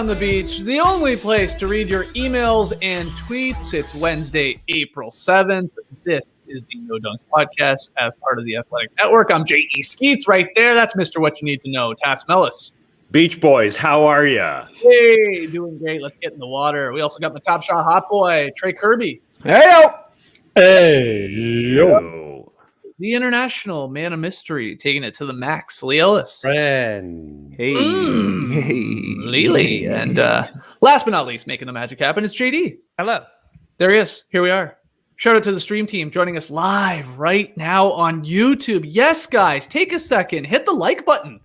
the beach, the only place to read your emails and tweets. It's Wednesday, April 7th. This is the No Dunks Podcast as part of the Athletic Network. I'm J.E. Skeets right there. That's Mr. What You Need to Know, Tass Mellis. Beach Boys, how are ya? Hey, doing great. Let's get in the water. We also got my top shot hot boy, Trey Kirby. Hey-o! Hey-yo. The international man of mystery, taking it to the max, Lee Ellis. Friend. Hey. Lily. And last but not least, making the magic happen, it's JD. Hello. There he is. Here we are. Shout out to the stream team joining us live right now on YouTube. Yes, guys, take a second. Hit the like button.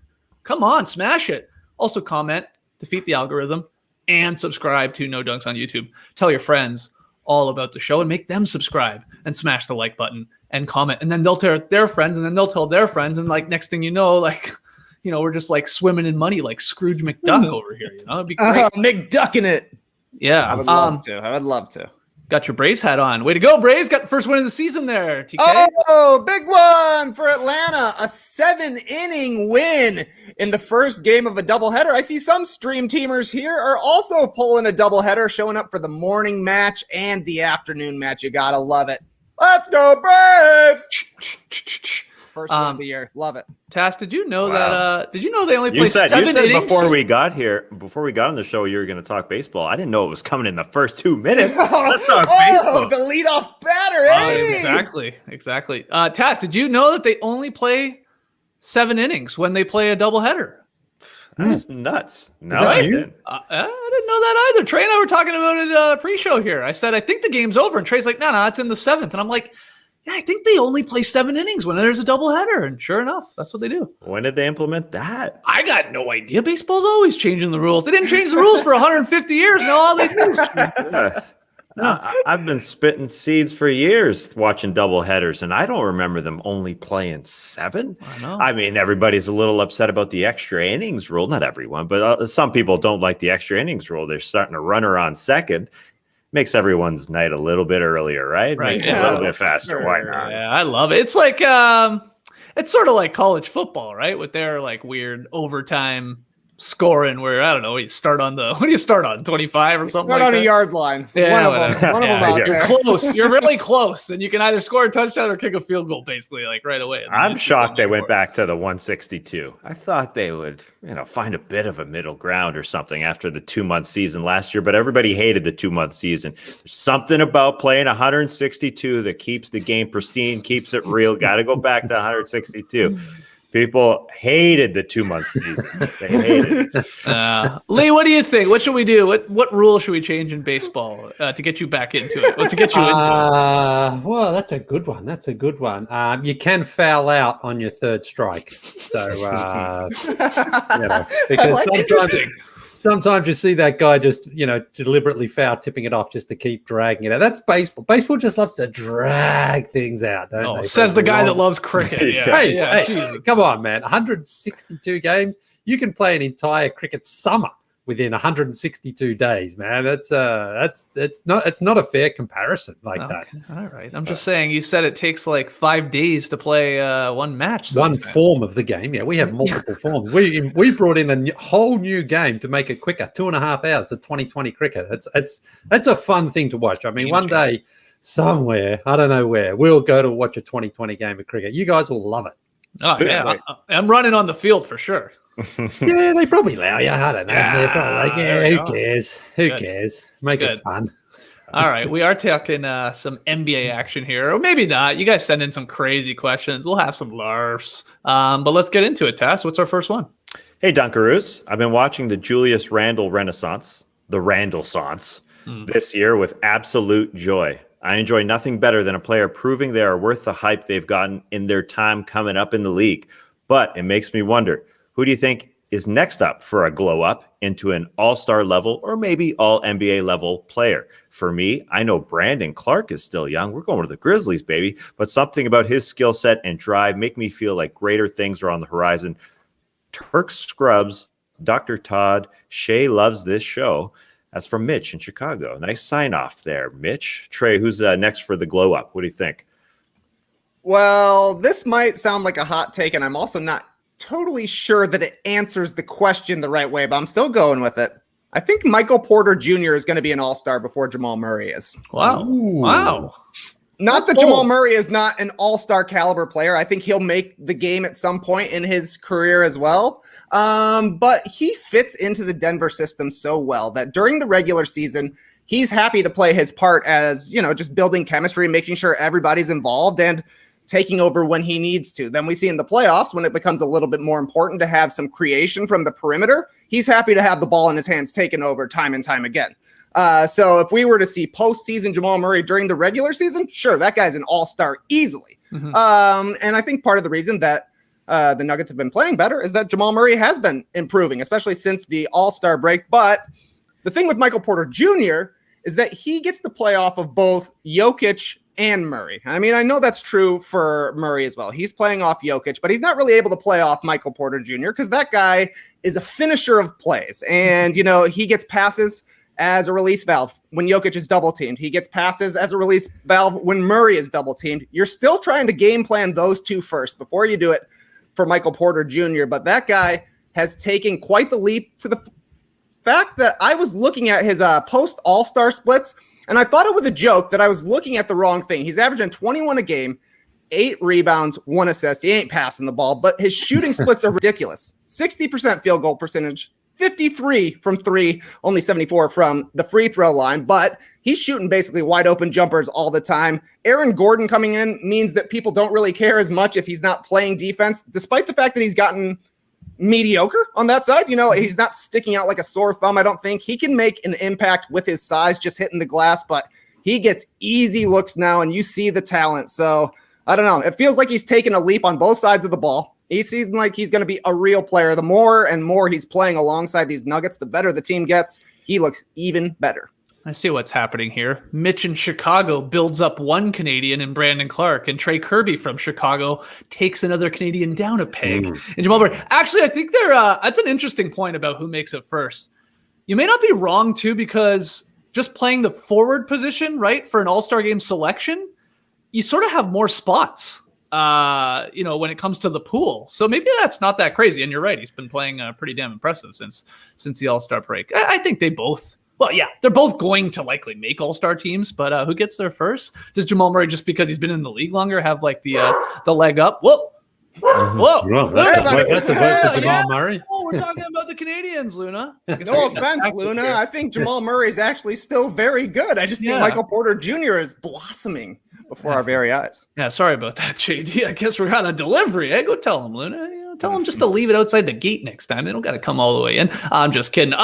Come on, smash it. Also comment, defeat the algorithm, and subscribe to No Dunks on YouTube. Tell your friends all about the show and make them subscribe and smash the like button and comment. And then they'll tell their friends, and then they'll tell their friends. And like next thing you know, we're just like swimming in money like Scrooge McDuck over here. You know, it'd be great. McDucking it. Yeah. I would love to. Got your Braves hat on. Way to go, Braves. Got the first win of the season there, TK. Oh, big one for Atlanta. A 7-inning win in the first game of a doubleheader. I see some stream teamers here are also pulling a doubleheader, showing up for the morning match and the afternoon match. You gotta love it. Let's go, Braves! First one of the year. Love it. Tass, did you know that? Did you know they only play 7 innings? Before we got on the show, you were going to talk baseball. I didn't know it was coming in the first 2 minutes. Let's talk baseball. The leadoff batter. Hey! Exactly. Tass, did you know that they only play 7 innings when they play a doubleheader? That is nuts. No, right? I didn't. I didn't know that either. Trey and I were talking about it pre-show here. I said, I think the game's over. And Trey's like, no, it's in the 7th. And I'm like, yeah, I think they only play 7 innings when there's a doubleheader. And sure enough, that's what they do. When did they implement that? I got no idea. Baseball's always changing the rules. They didn't change the rules for 150 years. Now all they do is I've been spitting seeds for years watching doubleheaders, and I don't remember them only playing 7. I know. I mean, everybody's a little upset about the extra innings rule. Not everyone, but some people don't like the extra innings rule. They're starting a runner on second. Makes everyone's night a little bit earlier, right? Right. Makes it a little bit faster. Why not? Yeah, I love it. It's like it's sort of like college football, right? With their like weird overtime scoring where I don't know, you start on what do you start on 25 or something? Start like on that? a yard line. Yeah, one of them out you're there. close. You're really close, and you can either score a touchdown or kick a field goal, basically, like right away. I'm shocked they went back to the 162. I thought they would, find a bit of a middle ground or something after the 2-month season last year, but everybody hated the 2-month season. There's something about playing 162 that keeps the game pristine, keeps it real. Got to go back to 162. People hated the 2-month season. They hated it. Lee, what do you think? What should we do? What rule should we change in baseball to get you back into it? To get you into it? Well, that's a good one. You can foul out on your third strike. So, because sometimes you see that guy just, deliberately foul tipping it off just to keep dragging it out. That's baseball. Baseball just loves to drag things out, don't they? Says the guy that loves cricket. Yeah. Hey, come on, man. 162 games. You can play an entire cricket summer within 162 days, man. It's not a fair comparison that. All right. I'm just saying, you said it takes like 5 days to play one match. One form of the game. Yeah, we have multiple forms. We brought in a whole new game to make it quicker. 2.5 hours of 2020 cricket. That's a fun thing to watch. I mean, one day somewhere, I don't know where, we'll go to watch a 2020 game of cricket. You guys will love it. Oh yeah, I'm running on the field for sure. Yeah, they probably allow you. I don't know. They're probably like, who cares? Who cares? Make it fun. All right, we are talking some NBA action here, or maybe not. You guys send in some crazy questions. We'll have some larfs, but let's get into it. Tass, what's our first one? Hey, Dunkaroos. I've been watching the Julius Randle Renaissance, the Randle-sance, this year with absolute joy. I enjoy nothing better than a player proving they are worth the hype they've gotten in their time coming up in the league. But it makes me wonder, who do you think is next up for a glow up into an all-star level or maybe all-NBA level player? For me, I know Brandon Clark is still young. We're going to the Grizzlies, baby. But something about his skill set and drive make me feel like greater things are on the horizon. Turk Scrubs, Dr. Todd, Shay loves this show. That's from Mitch in Chicago. Nice sign off there, Mitch. Trey, who's next for the glow up? What do you think? Well, this might sound like a hot take, and I'm also not totally sure that it answers the question the right way, but I'm still going with it. I think Michael Porter Jr. is going to be an all-star before Jamal Murray is. Wow. Ooh. Wow. Not That's that bold. Jamal Murray is not an all-star caliber player. I think he'll make the game at some point in his career as well. But he fits into the Denver system so well that during the regular season, he's happy to play his part as, just building chemistry and making sure everybody's involved and taking over when he needs to. Then we see in the playoffs when it becomes a little bit more important to have some creation from the perimeter, he's happy to have the ball in his hands taken over time and time again. So if we were to see postseason Jamal Murray during the regular season, sure, that guy's an all-star easily. Mm-hmm. And I think part of the reason that the Nuggets have been playing better is that Jamal Murray has been improving, especially since the all-star break. But the thing with Michael Porter Jr. is that he gets to play off of both Jokic and Murray. I mean, I know that's true for Murray as well. He's playing off Jokic, but he's not really able to play off Michael Porter Jr. because that guy is a finisher of plays. And, he gets passes as a release valve when Jokic is double teamed. He gets passes as a release valve when Murray is double teamed. You're still trying to game plan those two first before you do it for Michael Porter Jr. But that guy has taken quite the leap to the fact that I was looking at his post all-star splits, and I thought it was a joke that I was looking at the wrong thing. He's averaging 21 a game, 8 rebounds, 1 assist. He ain't passing the ball, but his shooting splits are ridiculous. 60% field goal percentage, 53 from 3, only 74 from the free throw line, but he's shooting basically wide open jumpers all the time. Aaron Gordon coming in means that people don't really care as much if he's not playing defense, despite the fact that he's gotten mediocre on that side. He's not sticking out like a sore thumb. I don't think he can make an impact with his size, just hitting the glass, but he gets easy looks now and you see the talent. So I don't know. It feels like he's taken a leap on both sides of the ball. He seems like he's going to be a real player. The more and more he's playing alongside these Nuggets, the better the team gets. He looks even better. I see what's happening here. Mitch in Chicago builds up one Canadian in Brandon Clark, and Trey Kirby from Chicago takes another Canadian down a peg. And Jamal Murray. Actually, I think that's an interesting point about who makes it first. You may not be wrong, too, because just playing the forward position, right, for an all-star game selection, you sort of have more spots, when it comes to the pool. So maybe that's not that crazy. And you're right. He's been playing pretty damn impressive since the all-star break. I think they both... Well, yeah, they're both going to likely make all-star teams, but who gets there first? Does Jamal Murray, just because he's been in the league longer, have like the leg up? Whoa. Well, that's a vote for Jamal Murray. Oh, we're talking about the Canadians, Luna. No offense, Luna. I think Jamal Murray is actually still very good. I just think Michael Porter Jr. is blossoming before our very eyes. Yeah, sorry about that, JD. I guess we're on a delivery. Hey, go tell him, Luna. Tell them just to leave it outside the gate next time. They don't got to come all the way in. I'm just kidding.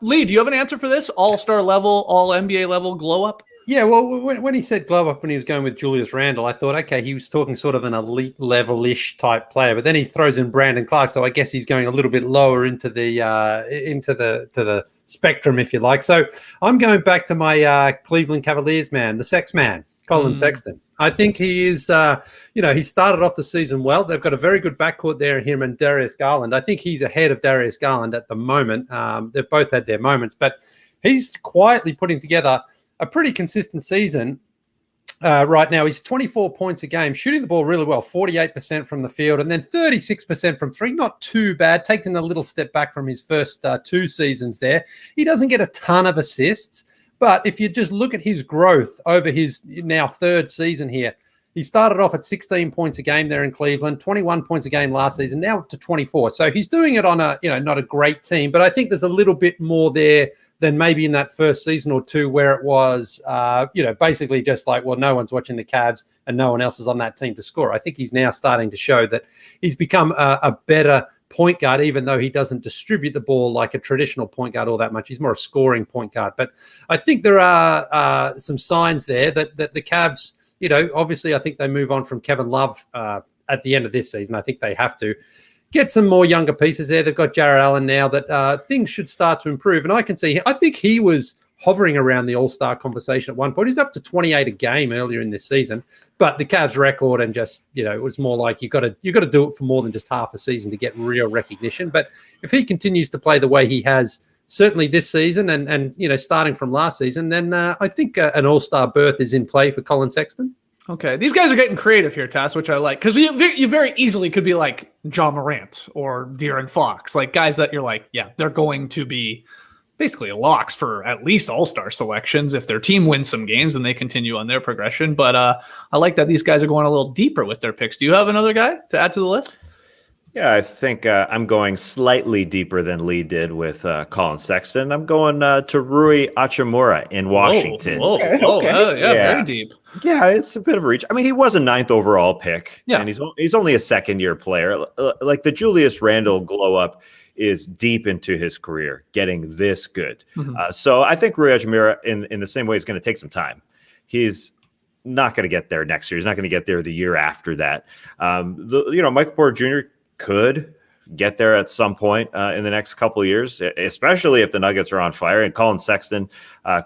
Lee, do you have an answer for this? All-star level, all-NBA level, glow up? Yeah, well, when he said glow up when he was going with Julius Randle, I thought, okay, he was talking sort of an elite level-ish type player. But then he throws in Brandon Clark, so I guess he's going a little bit lower into the spectrum, if you like. So I'm going back to my Cleveland Cavaliers man, the sex man, Collin Sexton. I think he is, he started off the season well. They've got a very good backcourt there, him and Darius Garland. I think he's ahead of Darius Garland at the moment. They've both had their moments, but he's quietly putting together a pretty consistent season right now. He's 24 points a game, shooting the ball really well, 48% from the field, and then 36% from 3. Not too bad, taking a little step back from his first 2 seasons there. He doesn't get a ton of assists, but if you just look at his growth over his now 3rd season here, he started off at 16 points a game there in Cleveland, 21 points a game last season, now up to 24. So he's doing it on a, not a great team, but I think there's a little bit more there than maybe in that first season or 2 where it was, basically just like, well, no one's watching the Cavs and no one else is on that team to score. I think he's now starting to show that he's become a better point guard, even though he doesn't distribute the ball like a traditional point guard all that much. He's more a scoring point guard. But I think there are some signs there that the Cavs, obviously I think they move on from Kevin Love at the end of this season. I think they have to get some more younger pieces there. They've got Jarrett Allen now that things should start to improve. And I think he was hovering around the All-Star conversation at one point. He's up to 28 a game earlier in this season. But the Cavs record and just, it was more like you got to do it for more than just half a season to get real recognition. But if he continues to play the way he has certainly this season and starting from last season, then I think an All-Star berth is in play for Collin Sexton. Okay, these guys are getting creative here, Tass, which I like. Because you very easily could be like John Morant or De'Aaron Fox, like guys that you're like, yeah, they're going to be basically locks for at least all-star selections. If their team wins some games and they continue on their progression. But I like that these guys are going a little deeper with their picks. Do you have another guy to add to the list? Yeah, I think I'm going slightly deeper than Lee did with Collin Sexton. I'm going to Rui Hachimura in Washington. Yeah, very deep. Yeah, it's a bit of a reach. I mean, he was a 9th overall pick, and he's only a second-year player. Like the Julius Randle glow-up is deep into his career, getting this good. So I think Rui Hachimura, in the same way, is going to take some time. He's not going to get there next year. He's not going to get there the year after that. Michael Porter Jr. could get there at some point in the next couple of years, especially if the Nuggets are on fire, and Collin Sexton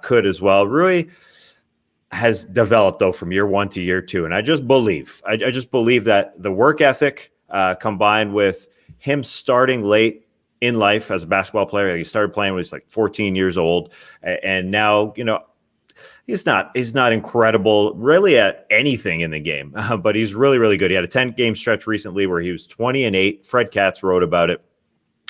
could as well. Rui has developed, though, from year 1 to year 2, and I just believe that the work ethic combined with him starting late in life as a basketball player, he started playing when he was like 14 years old, and now, he's not incredible really at anything in the game, but he's really, really good. He had a 10-game stretch recently where he was 20-8. Fred Katz wrote about it.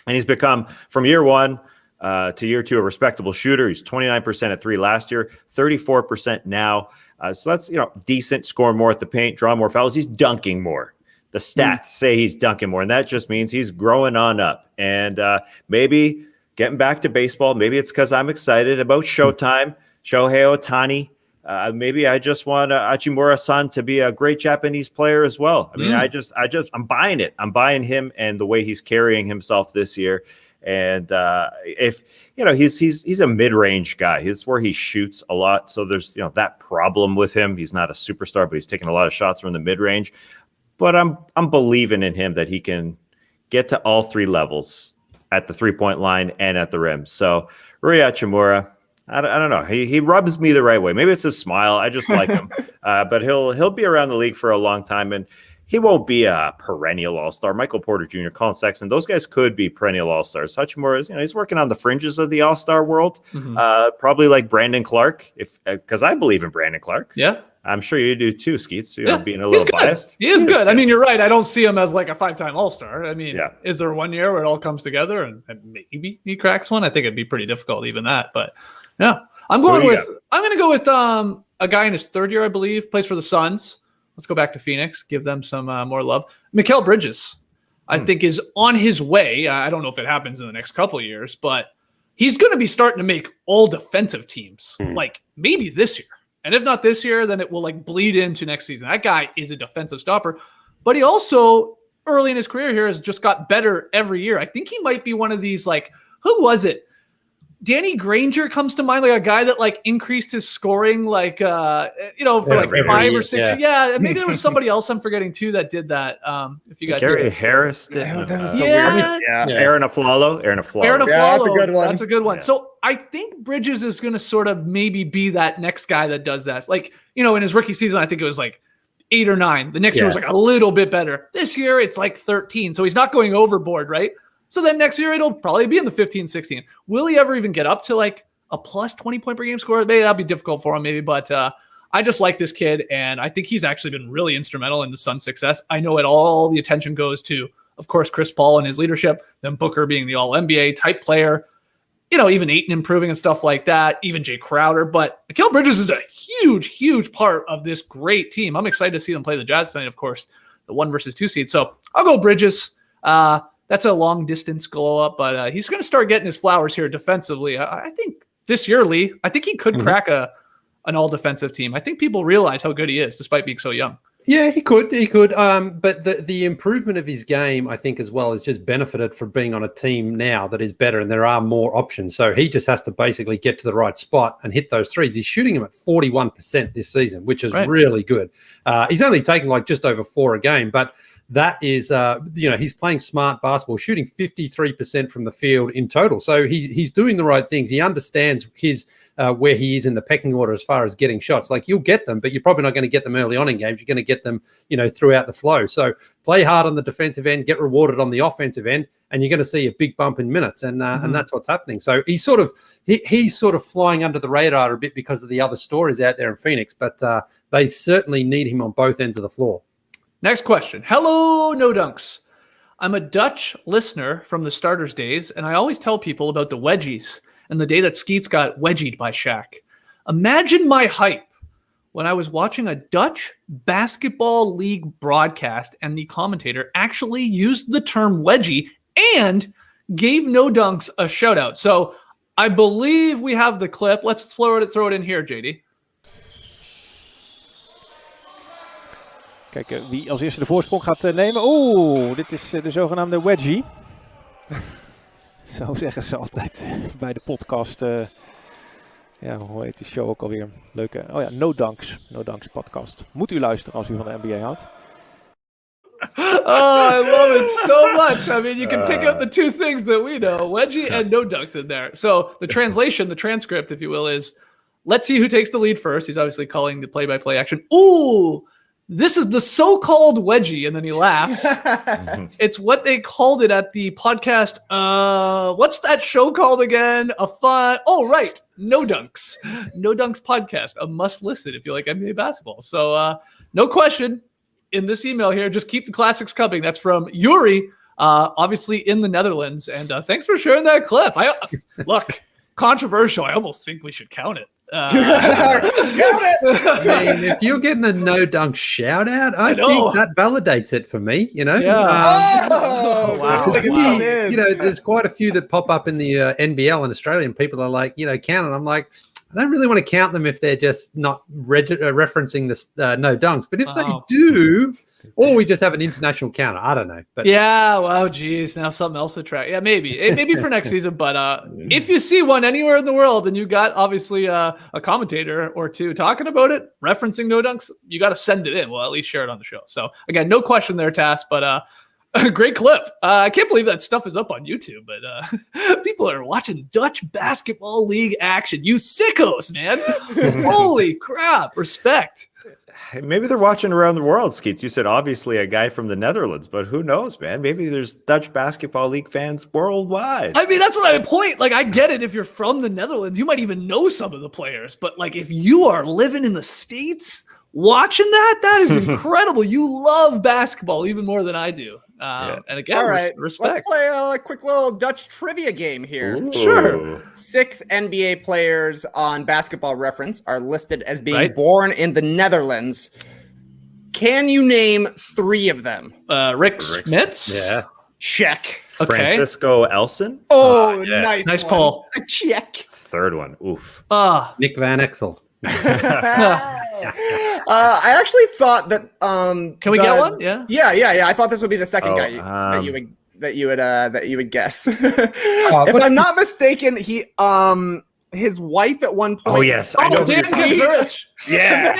And he's become, from year 1 to year 2, a respectable shooter. He's 29% at 3 last year, 34% now. So that's, decent, scoring more at the paint, drawing more fouls. He's dunking more. The stats say he's dunking more, and that just means he's growing on up. And maybe getting back to baseball, maybe it's because I'm excited about Showtime. Shohei Ohtani. Maybe I just want Hachimura-san to be a great Japanese player as well. I mean, I'm buying it. I'm buying him and the way he's carrying himself this year. And if he's a mid-range guy. He's where he shoots a lot. So there's that problem with him. He's not a superstar, but he's taking a lot of shots from the mid-range. But I'm believing in him that he can get to all 3 levels at the 3-point line and at the rim. So Rui Hachimura, I don't know. He rubs me the right way. Maybe it's his smile. I just like him. But he'll be around the league for a long time, and he won't be a perennial all-star. Michael Porter Jr., Collin Sexton, those guys could be perennial all-stars. Hachimura is, he's working on the fringes of the all-star world. Probably like Brandon Clark, because I believe in Brandon Clark. Yeah. I'm sure you do too, Skeets. Being a little biased. He is good. I mean, you're right. I don't see him as like a 5-time all-star. I mean, is there one year where it all comes together and maybe he cracks one? I think it'd be pretty difficult, even that. But yeah, I'm going to go with a guy in his 3rd year, I believe, plays for the Suns. Let's go back to Phoenix, give them some more love. Mikal Bridges, I think, is on his way. I don't know if it happens in the next couple of years, but he's going to be starting to make all defensive teams, like maybe this year. And if not this year, then it will like bleed into next season. That guy is a defensive stopper, but he also early in his career here has just got better every year. I think he might be one of these, like, who was it? Danny Granger comes to mind, like a guy that like increased his scoring, like, for like 5 or 6 years. Yeah, maybe there was somebody else I'm forgetting too that did that. If you guys Gary Harris did. Aaron Aflalo. Aaron Aflalo. Yeah, that's a good one. That's a good one. Yeah. So I think Bridges is going to sort of maybe be that next guy that does that. Like, in his rookie season, I think it was like 8 or 9. The next year was like a little bit better. This year it's like 13. So he's not going overboard, right? So then next year it'll probably be in the 15, 16. Will he ever even get up to like a plus 20 point per game score? Maybe that'll be difficult for him, maybe. But I just like this kid, and I think he's actually been really instrumental in the Suns' success. I know all the attention goes to, of course, Chris Paul and his leadership, then Booker being the All-NBA type player, even Ayton improving and stuff like that, even Jay Crowder. But Mikal Bridges is a huge, huge part of this great team. I'm excited to see them play the Jazz tonight, of course, the 1 versus 2 seed. So I'll go Bridges. That's a long distance glow up, but he's going to start getting his flowers here defensively. I think this year, Lee, I think he could crack an all defensive team. I think people realize how good he is despite being so young. Yeah, he could. But the improvement of his game, I think, as well, has just benefited from being on a team now that is better and there are more options. So he just has to basically get to the right spot and hit those threes. He's shooting them at 41% this season, which is really good. He's only taking like just over 4 a game, but that is, he's playing smart basketball, shooting 53% from the field in total. So he's doing the right things. He understands his where he is in the pecking order as far as getting shots. Like, you'll get them, but you're probably not going to get them early on in games. You're going to get them, throughout the flow. So play hard on the defensive end, get rewarded on the offensive end, and you're going to see a big bump in minutes. And that's what's happening. So he's sort of flying under the radar a bit because of the other stories out there in Phoenix, but they certainly need him on both ends of the floor. Next question. Hello, No Dunks. I'm a Dutch listener from the starters days, and I always tell people about the wedgies and the day that Skeets got wedgied by Shaq. Imagine my hype when I was watching a Dutch basketball league broadcast and the commentator actually used the term wedgie and gave No Dunks a shout out. So I believe we have the clip. Let's throw it in here, JD. Kijken wie als eerste de voorsprong gaat nemen. Oeh, dit is de zogenaamde wedgie. Zo zeggen ze altijd bij de podcast. Ja, hoe heet die show ook alweer? Leuke. Oh ja, No Dunks. No Dunks podcast. Moet u luisteren als u van de NBA houdt. Oh, I love it so much. I mean, you can pick up the two things that we know, wedgie and No Dunks in there. So the translation, the transcript, if you will, is let's see who takes the lead first. He's obviously calling the play-by-play action. Ooh, this is the so-called wedgie. And then he laughs. It's what they called it at the podcast. What's that show called again? Oh, right. No Dunks. No Dunks podcast. A must listen if you like NBA basketball. So no question. In this email here, just keep the classics coming. That's from Yuri, obviously in the Netherlands. And thanks for sharing that clip. Look, controversial. I almost think we should count it. I mean, if you're getting a No Dunk shout out, I think that validates it for me, you know? Yeah. Wow. There's quite a few that pop up in the NBL in Australia, and people are like, count it. I'm like, I don't really want to count them if they're just not referencing this No Dunks. But if they do, or we just have an international counter, I don't know. But yeah, well, geez, now something else to track. Yeah, maybe for next season. But if you see one anywhere in the world and you got obviously a commentator or two talking about it, referencing No Dunks, you got to send it in. We'll at least share it on the show. So again, no question there, Tass, but great clip. I can't believe that stuff is up on YouTube, but people are watching Dutch Basketball League action. You sickos, man. Holy crap. Respect. Maybe they're watching around the world, Skeets. You said obviously a guy from the Netherlands, but who knows, man? Maybe there's Dutch Basketball League fans worldwide. I mean, that's what I point. Like, I get it. If you're from the Netherlands, you might even know some of the players. But like, if you are living in the States watching that is incredible. You love basketball even more than I do. And again, all right, respect. Let's play a quick little Dutch trivia game here. Ooh. Sure. 6 NBA players on Basketball Reference are listed as being born in the Netherlands. Can you name 3 of them? Rick Smits? Yeah. Check. Okay. Francisco Elson? Oh, nice pull. Check. Third one. Oof. Nick Van Exel. I actually thought that can we get one? Yeah. I thought this would be the second guy that you would guess. If I'm not mistaken, he his wife at one point. Oh yes, I know. Dan Gadzurich. Yeah.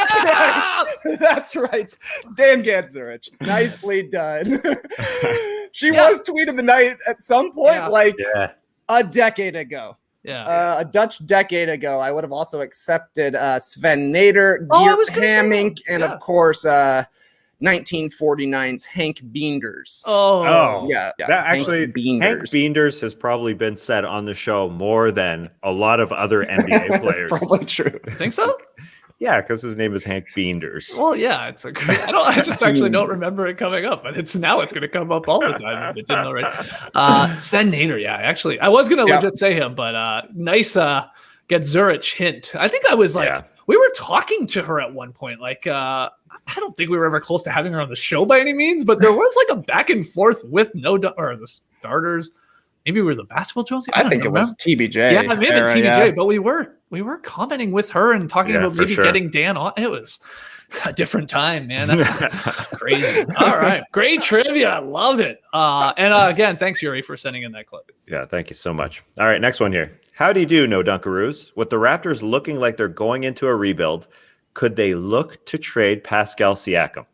That's right. Dan Gadzurich. Nicely done. She was tweet of the night at some point, a decade ago. Yeah. A Dutch decade ago, I would have also accepted Sven Nader, Geert Hamming, and of course 1949's Hank Beenders. Yeah. That actually, Hank Beenders has probably been said on the show more than a lot of other NBA players. Probably true. Think so? Yeah, because his name is Hank Beenders. Well, yeah, it's a great. I just actually don't remember it coming up, but it's going to come up all the time if it didn't already. Sven Nader, yeah, actually, I was going to legit say him, but nice Gadzurich hint. I think I was like, we were talking to her at one point. Like, I don't think we were ever close to having her on the show by any means, but there was like a back and forth with the starters. Maybe we were the Basketball Jones. I think it was TBJ. Yeah, maybe TBJ, but we were commenting with her and talking about maybe getting Dan on. It was a different time, man. That's crazy. All right. Great trivia. I love it. And again, thanks, Yuri, for sending in that clip. Yeah, thank you so much. All right, next one here. How do you do, No Dunkaroos? With the Raptors looking like they're going into a rebuild, could they look to trade Pascal Siakam?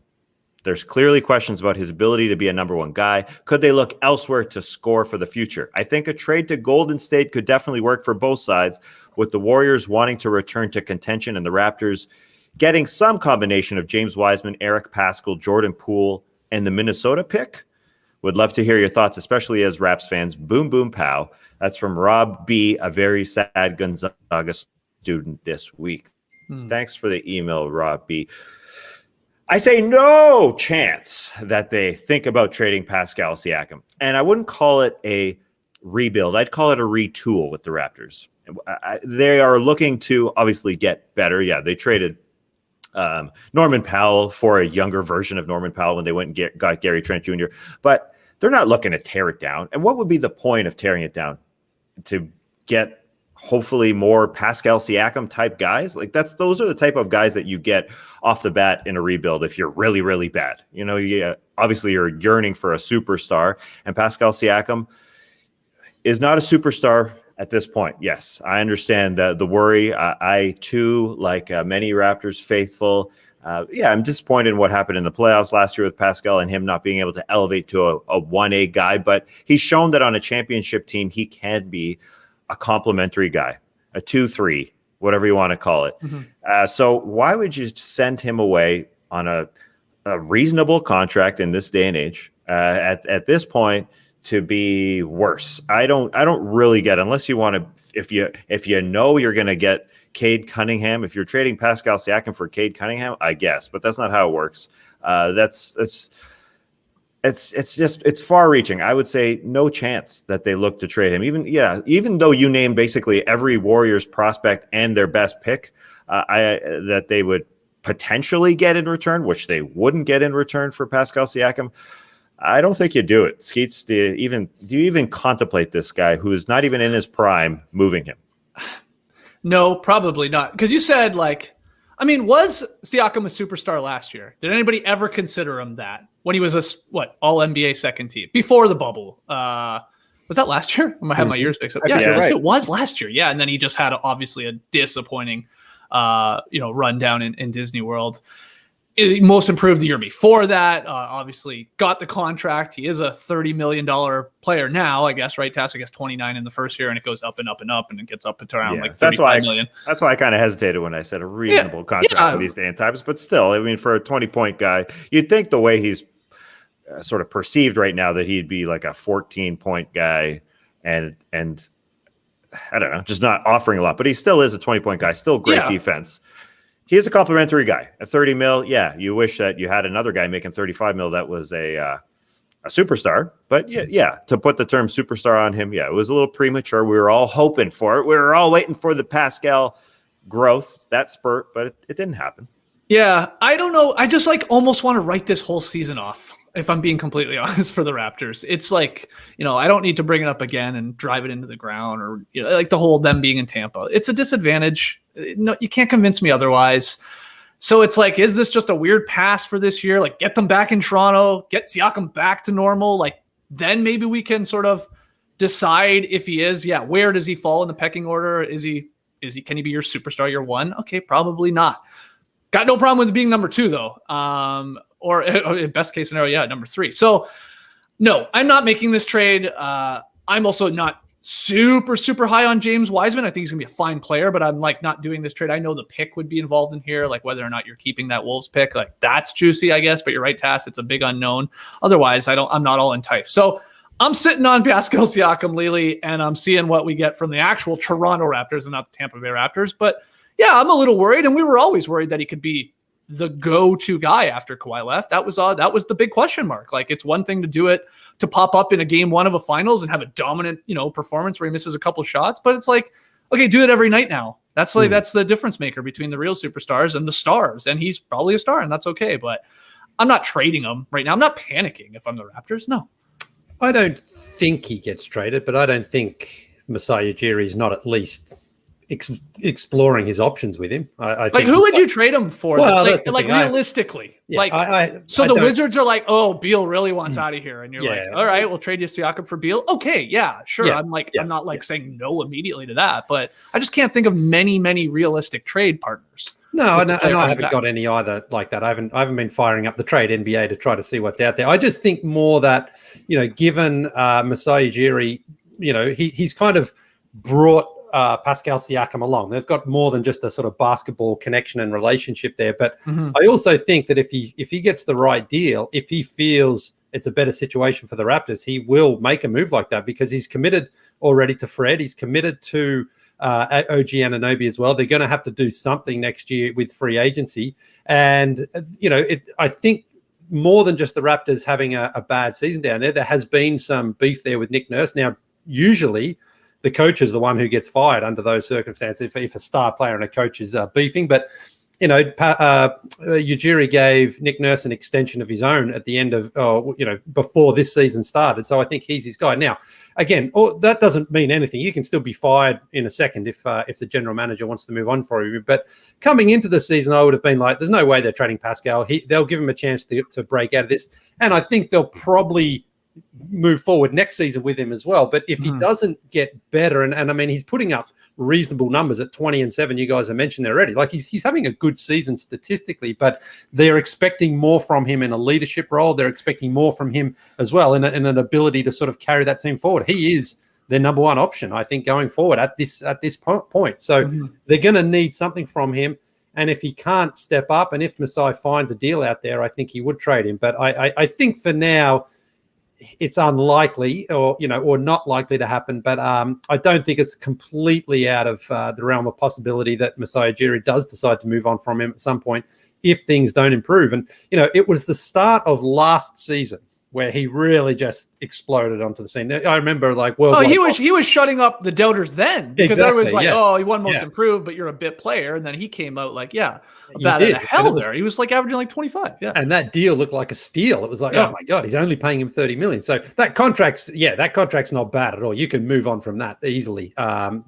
There's clearly questions about his ability to be a number 1 guy. Could they look elsewhere to score for the future? I think a trade to Golden State could definitely work for both sides, with the Warriors wanting to return to contention and the Raptors getting some combination of James Wiseman, Eric Pascal, Jordan Poole, and the Minnesota pick. Would love to hear your thoughts, especially as Raps fans. Boom, boom, pow. That's from Rob B., a very sad Gonzaga student this week. Thanks for the email, Rob B. I say no chance that they think about trading Pascal Siakam. And I wouldn't call it a rebuild. I'd call it a retool with the Raptors. They are looking to obviously get better. Yeah, they traded Norman Powell for a younger version of Norman Powell when they went and got Gary Trent Jr., but they're not looking to tear it down. And what would be the point of tearing it down? To get hopefully more Pascal Siakam type guys? Like those are the type of guys that you get off the bat in a rebuild if you're really, really bad. Obviously you're yearning for a superstar, and Pascal Siakam is not a superstar at this point. Yes, I understand the worry. I too, like many Raptors faithful, I'm disappointed in what happened in the playoffs last year with Pascal and him not being able to elevate to a 1A guy. But he's shown that on a championship team, he can be a complimentary guy, a 2-3, whatever you want to call it. Mm-hmm. So why would you send him away on a reasonable contract in this day and age at this point to be worse? I don't really get it, unless you want to, if you know you're going to get Cade Cunningham. If you're trading Pascal Siakam for Cade Cunningham, I guess, but that's not how it works. It's far reaching. I would say no chance that they look to trade him. Even though you name basically every Warriors prospect and their best pick that they would potentially get in return, which they wouldn't get in return for Pascal Siakam, I don't think you do it. Skeets, do you even contemplate this guy who is not even in his prime moving him? No, probably not. Because you said, was Siakam a superstar last year? Did anybody ever consider him that when he was all-NBA second team before the bubble? Was that last year? I have my years mixed up. Yeah, right. It was last year. Yeah, and then he just had obviously a disappointing, run down in Disney World. Most improved the year before that. Obviously got the contract. He is a $30 million player now, I guess, right? Tass, I guess 29 in the first year, and it goes up and up and up, and it gets up to around $35 million. That's why I kind of hesitated when I said a reasonable contract for these day and times. But still, I mean, for a 20-point guy, you'd think the way he's sort of perceived right now that he'd be like a 14-point guy, and I don't know, just not offering a lot. But he still is a 20-point guy, still great defense. He is a complimentary guy. At 30 mil, you wish that you had another guy making 35 mil that was a superstar. But to put the term superstar on him, it was a little premature. We were all hoping for it. We were all waiting for the Pascal growth, that spurt, but it didn't happen. Yeah, I don't know. I just almost want to write this whole season off, if I'm being completely honest, for the Raptors. It's I don't need to bring it up again and drive it into the ground, or the whole them being in Tampa. It's a disadvantage. No, you can't convince me otherwise. So it's is this just a weird pass for this year? Get them back in Toronto, get Siakam back to normal. Then maybe we can sort of decide if he is. Yeah, where does he fall in the pecking order? Can he be your superstar year one? Okay, probably not. Got no problem with being number 2 though. Or in best case scenario, number 3. So no, I'm not making this trade. I'm also not super, super high on James Wiseman. I think he's gonna be a fine player, but I'm not doing this trade. I know the pick would be involved in here, whether or not you're keeping that Wolves pick, that's juicy, I guess, but you're right, Tass, it's a big unknown. Otherwise, I'm not all enticed. So I'm sitting on Pascal Siakam, Lily, and I'm seeing what we get from the actual Toronto Raptors and not the Tampa Bay Raptors. But yeah, I'm a little worried, and we were always worried that he could be the go-to guy after Kawhi left. That was the big question mark. It's one thing to do it, to pop up in a game 1 of a finals and have a dominant, performance where he misses a couple shots, but it's okay, do it every night now. That's that's the difference maker between the real superstars and the stars, and he's probably a star, and that's okay. But I'm not trading him right now. I'm not panicking if I'm the Raptors. No, I don't think he gets traded, but I don't think Masai Ujiri is not at least exploring his options with him. I think who would you trade him for? Well, realistically, the Wizards are oh, Beal really wants out of here, and you're all right, we'll trade you Siakam for Beal. Okay, yeah, sure. I'm not saying no immediately to that, but I just can't think of many realistic trade partners. No, and I haven't got any either like that. I haven't been firing up the trade NBA to try to see what's out there. I just think more that given Masai Ujiri, he's kind of brought Pascal Siakam along. They've got more than just a sort of basketball connection and relationship there. But I also think that if he gets the right deal, if he feels it's a better situation for the Raptors, he will make a move like that because he's committed already to Fred. He's committed to OG Anunoby as well. They're going to have to do something next year with free agency. And, I think more than just the Raptors having a bad season down there has been some beef there with Nick Nurse. Now, usually the coach is the one who gets fired under those circumstances if a star player and a coach is beefing. But Ujiri gave Nick Nurse an extension of his own at the end of, before this season started. So I think he's his guy. Now, again, that doesn't mean anything. You can still be fired in a second if the general manager wants to move on for you. But coming into the season, I would have been like, there's no way they're trading Pascal. They'll give him a chance to break out of this. And I think they'll probably move forward next season with him as well. But if he doesn't get better, and I mean, he's putting up reasonable numbers at 20-7. You guys have mentioned there already. Like he's having a good season statistically, but they're expecting more from him in a leadership role. They're expecting more from him as well in an ability to sort of carry that team forward. He is their number one option, I think, going forward at this point. So they're going to need something from him. And if he can't step up, and if Masai finds a deal out there, I think he would trade him. But I think for now, it's unlikely or not likely to happen, but I don't think it's completely out of the realm of possibility that Masai Ujiri does decide to move on from him at some point if things don't improve. And, it was the start of last season where he really just exploded onto the scene. I remember he was shutting up the doubters then because there was he won most improved, but you're a bit player. And then he came out bat out of hell there. He was averaging 25. Yeah. And that deal looked like a steal. It was like, oh my God, he's only paying him $30 million. So that contract's not bad at all. You can move on from that easily.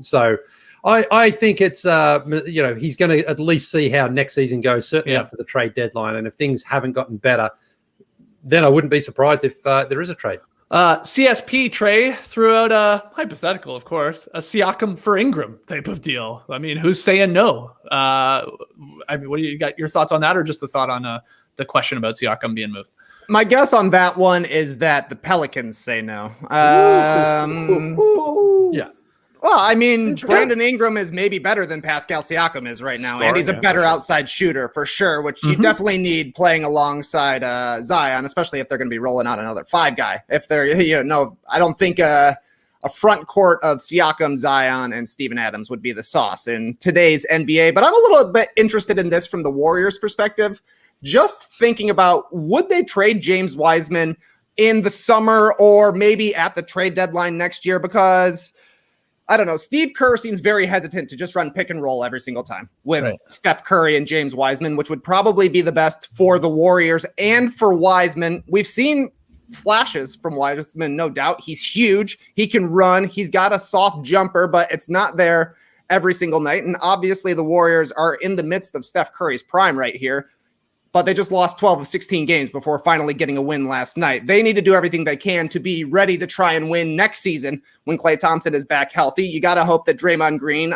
So I think it's, he's going to at least see how next season goes, certainly up to the trade deadline. And if things haven't gotten better, then I wouldn't be surprised if there is a trade. CSP Trey threw out a hypothetical, of course, a Siakam for Ingram type of deal. I mean, who's saying no? What do you got your thoughts on that, or just a thought on the question about Siakam being moved? My guess on that one is that the Pelicans say no. Yeah. Well, I mean, Brandon Ingram is maybe better than Pascal Siakam is right now, and he's a better outside shooter for sure, which you definitely need playing alongside Zion, especially if they're going to be rolling out another 5 guy. If they're, I don't think a front court of Siakam, Zion, and Steven Adams would be the sauce in today's NBA. But I'm a little bit interested in this from the Warriors' perspective. Just thinking about, would they trade James Wiseman in the summer or maybe at the trade deadline next year? Because I don't know. Steve Kerr seems very hesitant to just run pick and roll every single time with Steph Curry and James Wiseman, which would probably be the best for the Warriors and for Wiseman. We've seen flashes from Wiseman, no doubt. He's huge. He can run. He's got a soft jumper, but it's not there every single night. And obviously the Warriors are in the midst of Steph Curry's prime right here, but they just lost 12 of 16 games before finally getting a win last night. They need to do everything they can to be ready to try and win next season when Klay Thompson is back healthy. You got to hope that Draymond Green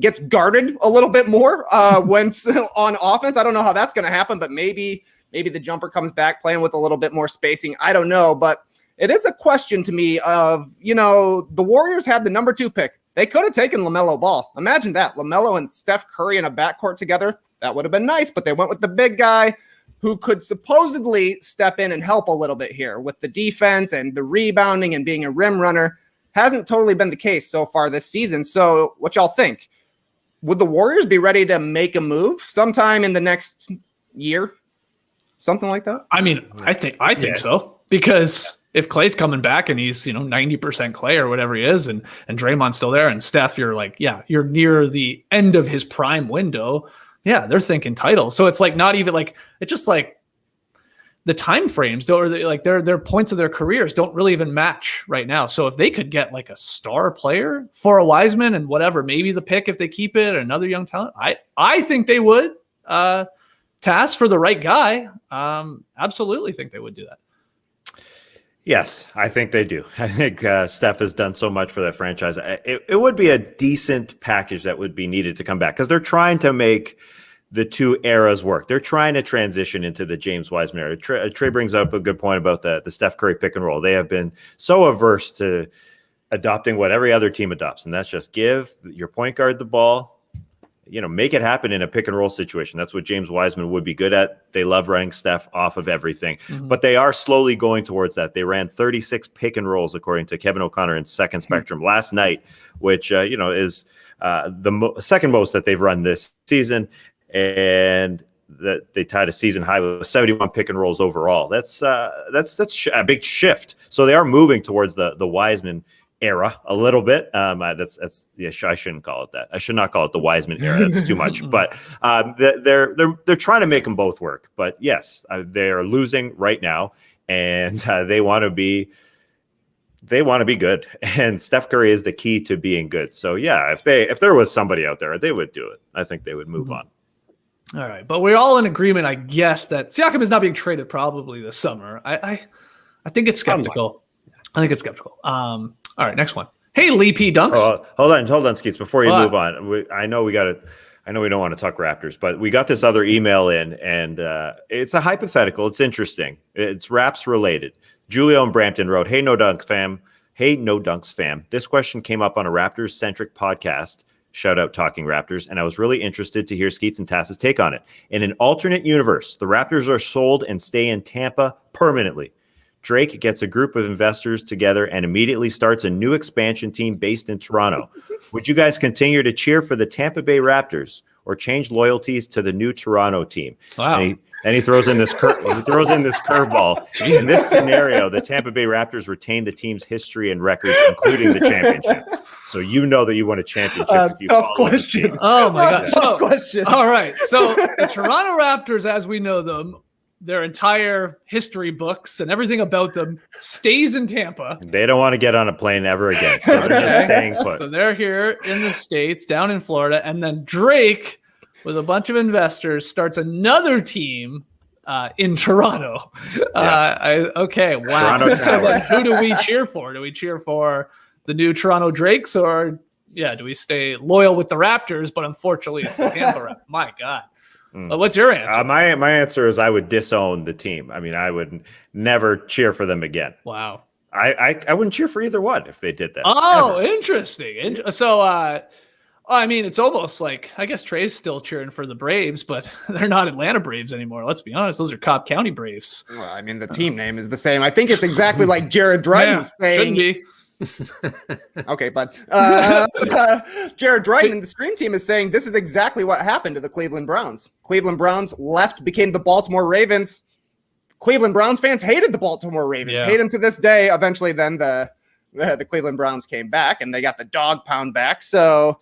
gets guarded a little bit more when on offense. I don't know how that's going to happen, but maybe the jumper comes back playing with a little bit more spacing. I don't know, but it is a question to me of, the Warriors had the number 2 pick. They could have taken LaMelo Ball. Imagine that. LaMelo and Steph Curry in a backcourt together. That would have been nice, but they went with the big guy who could supposedly step in and help a little bit here with the defense and the rebounding and being a rim runner. Hasn't totally been the case so far this season. So what y'all think? Would the Warriors be ready to make a move sometime in the next year? Something like that? I mean, I think so. Because if Klay's coming back and he's, 90% Klay or whatever he is, and Draymond's still there, and Steph, you're near the end of his prime window. Yeah, they're thinking title. So it's not even it's just the time frames don't, or their points of their careers don't really even match right now. So if they could get a star player for a Wiseman and whatever, maybe the pick if they keep it, another young talent, I think they would to ask for the right guy. Absolutely think they would do that. Yes, I think they do. I think Steph has done so much for that franchise. It would be a decent package that would be needed to come back because they're trying to make the 2 eras work. They're trying to transition into the James Wiseman era. Trey brings up a good point about the Steph Curry pick and roll. They have been so averse to adopting what every other team adopts, and that's just give your point guard the ball, make it happen in a pick and roll situation. That's what James Wiseman would be good at. They love running Steph off of everything, but they are slowly going towards that. They ran 36 pick and rolls, according to Kevin O'Connor in Second Spectrum last night, which, is the second most that they've run this season. And that they tied a season high with 71 pick and rolls overall. That's a big shift. So they are moving towards the Wiseman era a little bit. That's yeah. I shouldn't call it that. I should not call it the Wiseman era. It's too much. But they're trying to make them both work. But yes, they are losing right now, and they want to be. They want to be good, and Steph Curry is the key to being good. So yeah, if there was somebody out there, they would do it. I think they would move on. All right, but we're all in agreement, I guess, that Siakam is not being traded probably this summer. I think it's skeptical. I think it's skeptical. All right, next one. Hey, Lee P. Dunks. Hold on, Skeets. Before you move on, I know we don't want to talk Raptors, but we got this other email in, and it's a hypothetical. It's interesting. It's Raps related. Julio in Brampton wrote, "Hey, No Dunks fam. Hey, No Dunks fam. This question came up on a Raptors-centric podcast. Shout out Talking Raptors. And I was really interested to hear Skeets and Tass's take on it. In an alternate universe, the Raptors are sold and stay in Tampa permanently. Drake gets a group of investors together and immediately starts a new expansion team based in Toronto. Would you guys continue to cheer for the Tampa Bay Raptors or change loyalties to the new Toronto team?" Wow. And he throws in this curveball. In this scenario, the Tampa Bay Raptors retain the team's history and records, including the championship. So you know that you won a championship. If you tough question. Oh my God! Tough question. All right, so the Toronto Raptors, as we know them, their entire history books and everything about them stays in Tampa. They don't want to get on a plane ever again, so they're just staying put. So they're here in the States, down in Florida, and then Drake, with a bunch of investors, starts another team in Toronto. Okay, wow. Toronto So Tower. then who do we cheer for? Do we cheer for the new Toronto Drakes, or do we stay loyal with the Raptors, but unfortunately it's the Tampa Raptors? My God. What's your answer? My answer is I would disown the team. I mean, I would never cheer for them again. Wow. I wouldn't cheer for either one if they did that. Oh, ever. interesting. So, I mean, it's almost like, I guess Trey's still cheering for the Braves, but they're not Atlanta Braves anymore. Let's be honest. Those are Cobb County Braves. Well, I mean, the team name is the same. I think it's exactly like Jarryd Roughead saying. Shouldn't be. Okay, but Jarryd Roughead and the Stream Team is saying this is exactly what happened to the Cleveland Browns. Cleveland Browns left, became the Baltimore Ravens. Cleveland Browns fans hated the Baltimore Ravens, hate them to this day. Eventually, then the Cleveland Browns came back and they got the dog pound back. So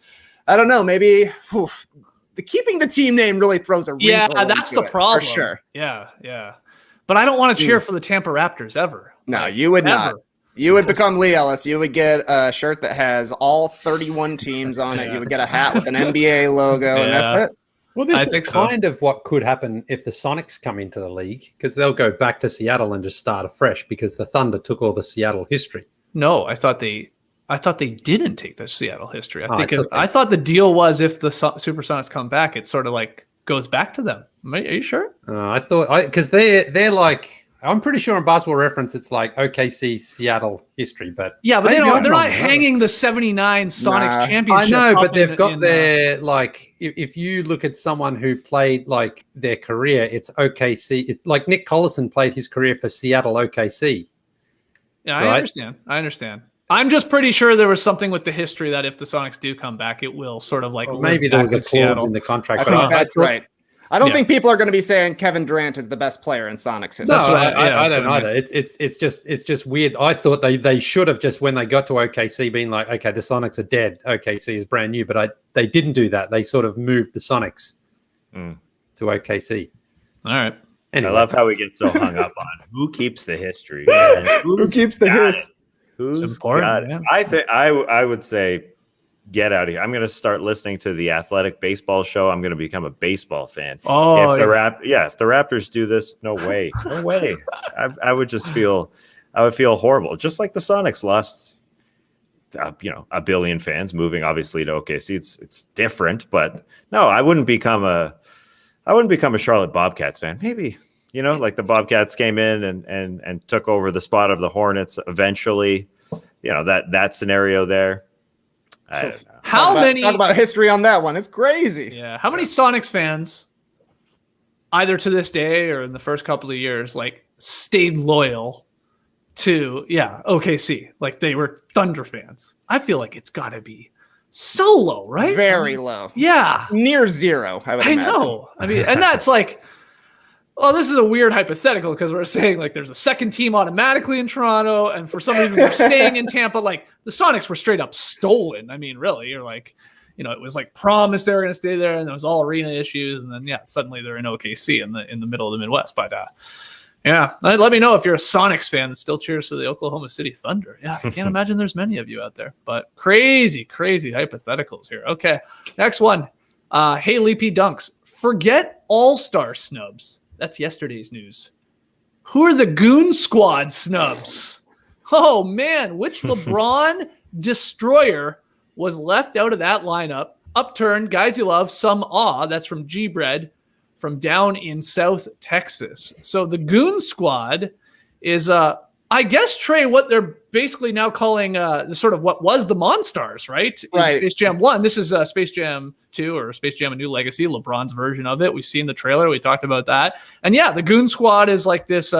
I don't know, maybe keeping the team name really throws a wrinkle that's into the it, problem. for sure. Yeah. But I don't want to cheer for the Tampa Raptors ever. No, you would not. You would become Lee Ellis. You would get a shirt that has all 31 teams on it. You would get a hat with an NBA logo, and that's it. Well, this is kind of what could happen if the Sonics come into the league, because they'll go back to Seattle and just start afresh because the Thunder took all the Seattle history. No, I thought they didn't take the Seattle history. I thought the deal was if the Supersonics come back, it sort of like goes back to them. Are you sure? I thought because they're like. I'm pretty sure on Basketball Reference it's like OKC Seattle history, but but they're not hanging the 79 Sonics championship. I know, but they've got their like. If you look at someone who played like their career, it's OKC. Like Nick Collison played his career for Seattle OKC. Yeah, I understand. I'm just pretty sure there was something with the history that if the Sonics do come back, it will sort of like maybe there was a clause in the contract. I think that's right. I don't think people are going to be saying Kevin Durant is the best player in Sonics history. No, I don't either. It's just weird. I thought they should have just when they got to OKC been like, okay, the Sonics are dead. OKC is brand new, but they didn't do that. They sort of moved the Sonics to OKC. All right. Anyway. I love how we get so hung up on who keeps the history. Who keeps the history? Who's got it? Yeah. I would say get out of here. I'm going to start listening to the Athletic Baseball Show. I'm going to become a baseball fan. Oh, if the Raptors do this, no way. I would just feel horrible. Just like the Sonics lost, a billion fans moving obviously to OKC. It's different, but no, I wouldn't become a Charlotte Bobcats fan. Maybe, like the Bobcats came in and took over the spot of the Hornets eventually, that scenario there. I don't know. Talk about history on that one. It's crazy. Yeah. How many Sonics fans, either to this day or in the first couple of years, like stayed loyal to OKC? Like they were Thunder fans. I feel like it's got to be so low, right? Very low. Yeah. Near zero, I would imagine. I know. I mean, and that's like, Well, this is a weird hypothetical because we're saying like there's a second team automatically in Toronto, and for some reason they're staying in Tampa. Like the Sonics were straight up stolen. I mean, really, you're like, it was like promised they were going to stay there, and there was all arena issues, and then suddenly they're in OKC in the middle of the Midwest. But let me know if you're a Sonics fan that still cheers for the Oklahoma City Thunder. Yeah, I can't imagine there's many of you out there, but crazy hypotheticals here. Okay, next one. Hey, Leapy Dunks, forget all-star snubs. That's yesterday's news. Who are the Goon Squad snubs? Oh, man. Which LeBron destroyer was left out of that lineup? Upturned, guys you love, some awe. That's from G-Bread from down in South Texas. So the Goon Squad is, I guess, Trey, what they're basically now calling the sort of what was the Monstars, right? Right. In Space Jam 1. This is Space Jam 2 or Space Jam A New Legacy, LeBron's version of it. We've seen the trailer. We talked about that. And the Goon Squad is like this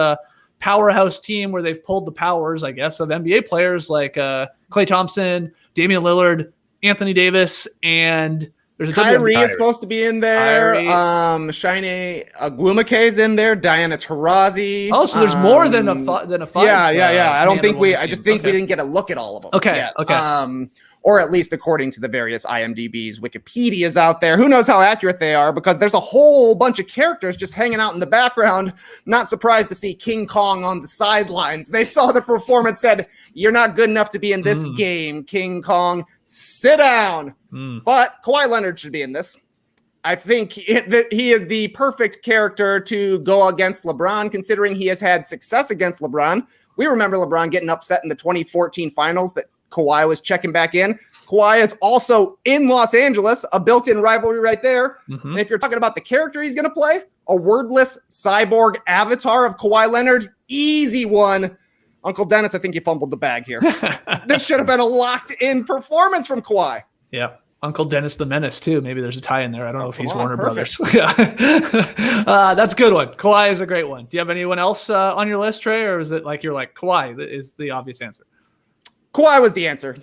powerhouse team where they've pulled the powers, I guess, of NBA players like Klay Thompson, Damian Lillard, Anthony Davis, and there's a Kyrie is supposed to be in there. Kyrie. Shiny Agwumake is in there. Diana Taurasi. Oh, so there's more than a five. Yeah. I don't think we Okay. didn't get a look at all of them. Okay. Yet. Okay. Or at least according to the various IMDb's, Wikipedia's out there. Who knows how accurate they are, because there's a whole bunch of characters just hanging out in the background. Not surprised to see King Kong on the sidelines. They saw the performance, said, "You're not good enough to be in this game, King Kong. Sit down." But Kawhi Leonard should be in this. I think he is the perfect character to go against LeBron, considering he has had success against LeBron. We remember LeBron getting upset in the 2014 finals that Kawhi was checking back in. Kawhi is also in Los Angeles, a built-in rivalry right there. And if you're talking about the character he's going to play, a wordless cyborg avatar of Kawhi Leonard, easy one. Uncle Dennis, I think you fumbled the bag here. This should have been a locked-in performance from Kawhi. Yeah. Uncle Dennis the Menace, too. Maybe there's a tie in there. I don't know if he's Warner perfect. Brothers. Yeah. That's a good one. Kawhi is a great one. Do you have anyone else on your list, Trey? Or is it like you're like, Kawhi is the obvious answer? Kawhi was the answer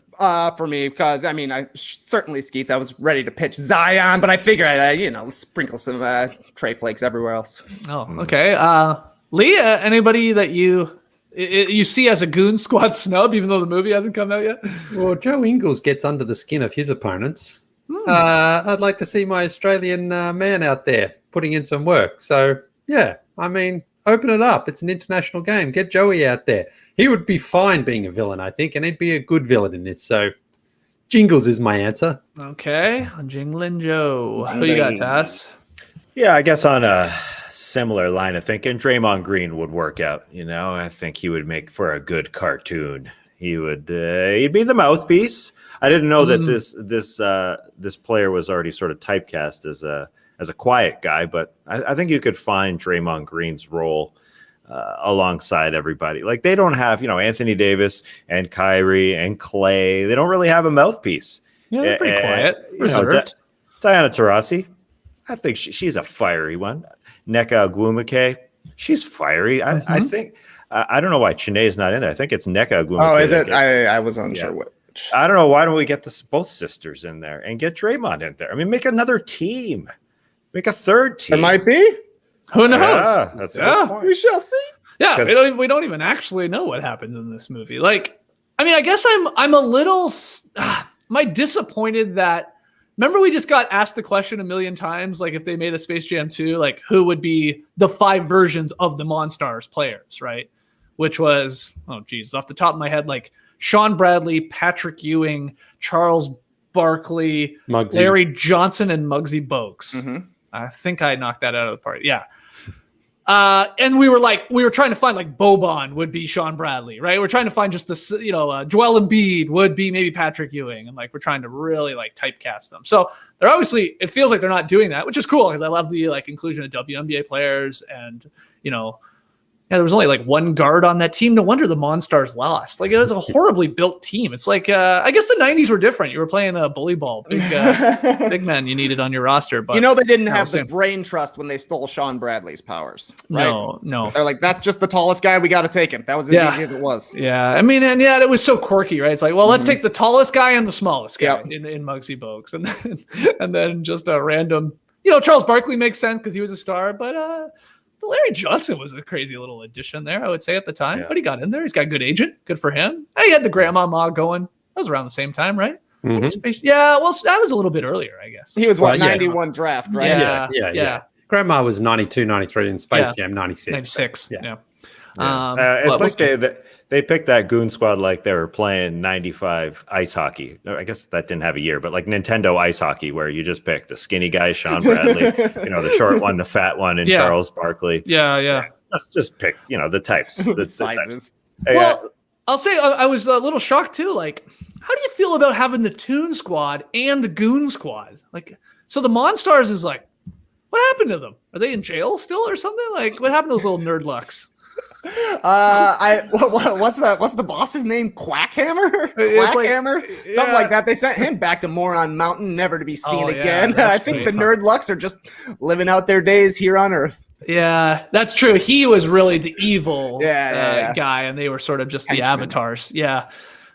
for me because, I certainly, Skeets, I was ready to pitch Zion, but I figured I'd, sprinkle some Trey flakes everywhere else. Oh, okay. Leah, anybody that you see as a Goon Squad snub, even though the movie hasn't come out yet? Well, Joe Ingles gets under the skin of his opponents. I'd like to see my Australian man out there putting in some work. So, open it up. It's an international game. Get Joey out there. He would be fine being a villain, I think, and he'd be a good villain in this. So, Jingles is my answer. Okay. Jinglin' Joe. Who you got, Tass? Yeah, I guess on a similar line of thinking, Draymond Green would work out. I think he would make for a good cartoon. He would he'd be the mouthpiece. I didn't know that this player was already sort of typecast as a quiet guy, but I think you could find Draymond Green's role alongside everybody. Like they don't have, Anthony Davis and Kyrie and Klay. They don't really have a mouthpiece. Yeah, they're pretty quiet. Reserved. Diana Taurasi, I think she's a fiery one. Nneka Ogwumike, she's fiery. I think I don't know why Chiney's not in there. I think it's Nneka Ogwumike. Oh, is it? I was unsure what. I don't know. Why don't we get both sisters in there and get Draymond in there? Make another team. Make a third team. It might be. Who knows? Yeah, that's a good point. We shall see. Yeah, we don't even actually know what happens in this movie. I guess I'm a little disappointed that. Remember, we just got asked the question a million times, like if they made a Space Jam 2, like who would be the 5 versions of the Monstars players, right? Which was, off the top of my head, like Sean Bradley, Patrick Ewing, Charles Barkley, Muggsy. Larry Johnson, and Muggsy Bogues. I think I knocked that out of the park. Yeah. And we were trying to find like Boban would be Sean Bradley, right? We're trying to find just this, Joel Embiid would be maybe Patrick Ewing. And like, we're trying to really like typecast them. So they're obviously, it feels like they're not doing that, which is cool because I love the like inclusion of WNBA players and, there was only like one guard on that team. No wonder the Monstars lost. Like it was a horribly built team. It's like I guess the 90s were different. You were playing a bully ball, big men you needed on your roster. But they didn't have the brain trust when they stole Sean Bradley's powers. Right? No. They're like, that's just the tallest guy. We got to take him. That was as easy as it was. Yeah, it was so quirky, right? It's like, well, let's take the tallest guy and the smallest guy in Muggsy Bogues, and then just a random. Charles Barkley makes sense because he was a star, but. Larry Johnson was a crazy little addition there, I would say at the time, Yeah. but he got in there. He's got a good agent. Good for him. And he had the Grandmama going. That was around the same time, right? Mhm. Yeah, well, that was a little bit earlier, I guess. He was Well, yeah. 91 draft, right? Yeah. Grandma was 92, 93, and Space Yeah. Jam 96. 96. Yeah. Yeah. It's but like they picked that Goon Squad like they were playing 95 ice hockey. No, I guess that didn't have a year, but like Nintendo ice hockey, where you just pick the skinny guy, Sean Bradley, the short one, the fat one, and Yeah. Charles Barkley. Yeah. Let's just pick, the types. The Sizes. Hey, Well, I'll say I was a little shocked too. Like, how do you feel about having the Toon Squad and the Goon Squad? Like, so the Monstars is like, what happened to them? Are they in jail still or something? Like, what happened to those little nerd lucks? What's the boss's name? Quackhammer? It's like- Quackhammer? yeah. Something like that. They sent him back to Moron Mountain, never to be seen Oh, yeah, again. that's I think great. the Nerd Lucks are just living out their days here on Earth. Yeah, that's true. He was really the evil Yeah. guy, and they were sort of just the Henchman. avatars. Yeah.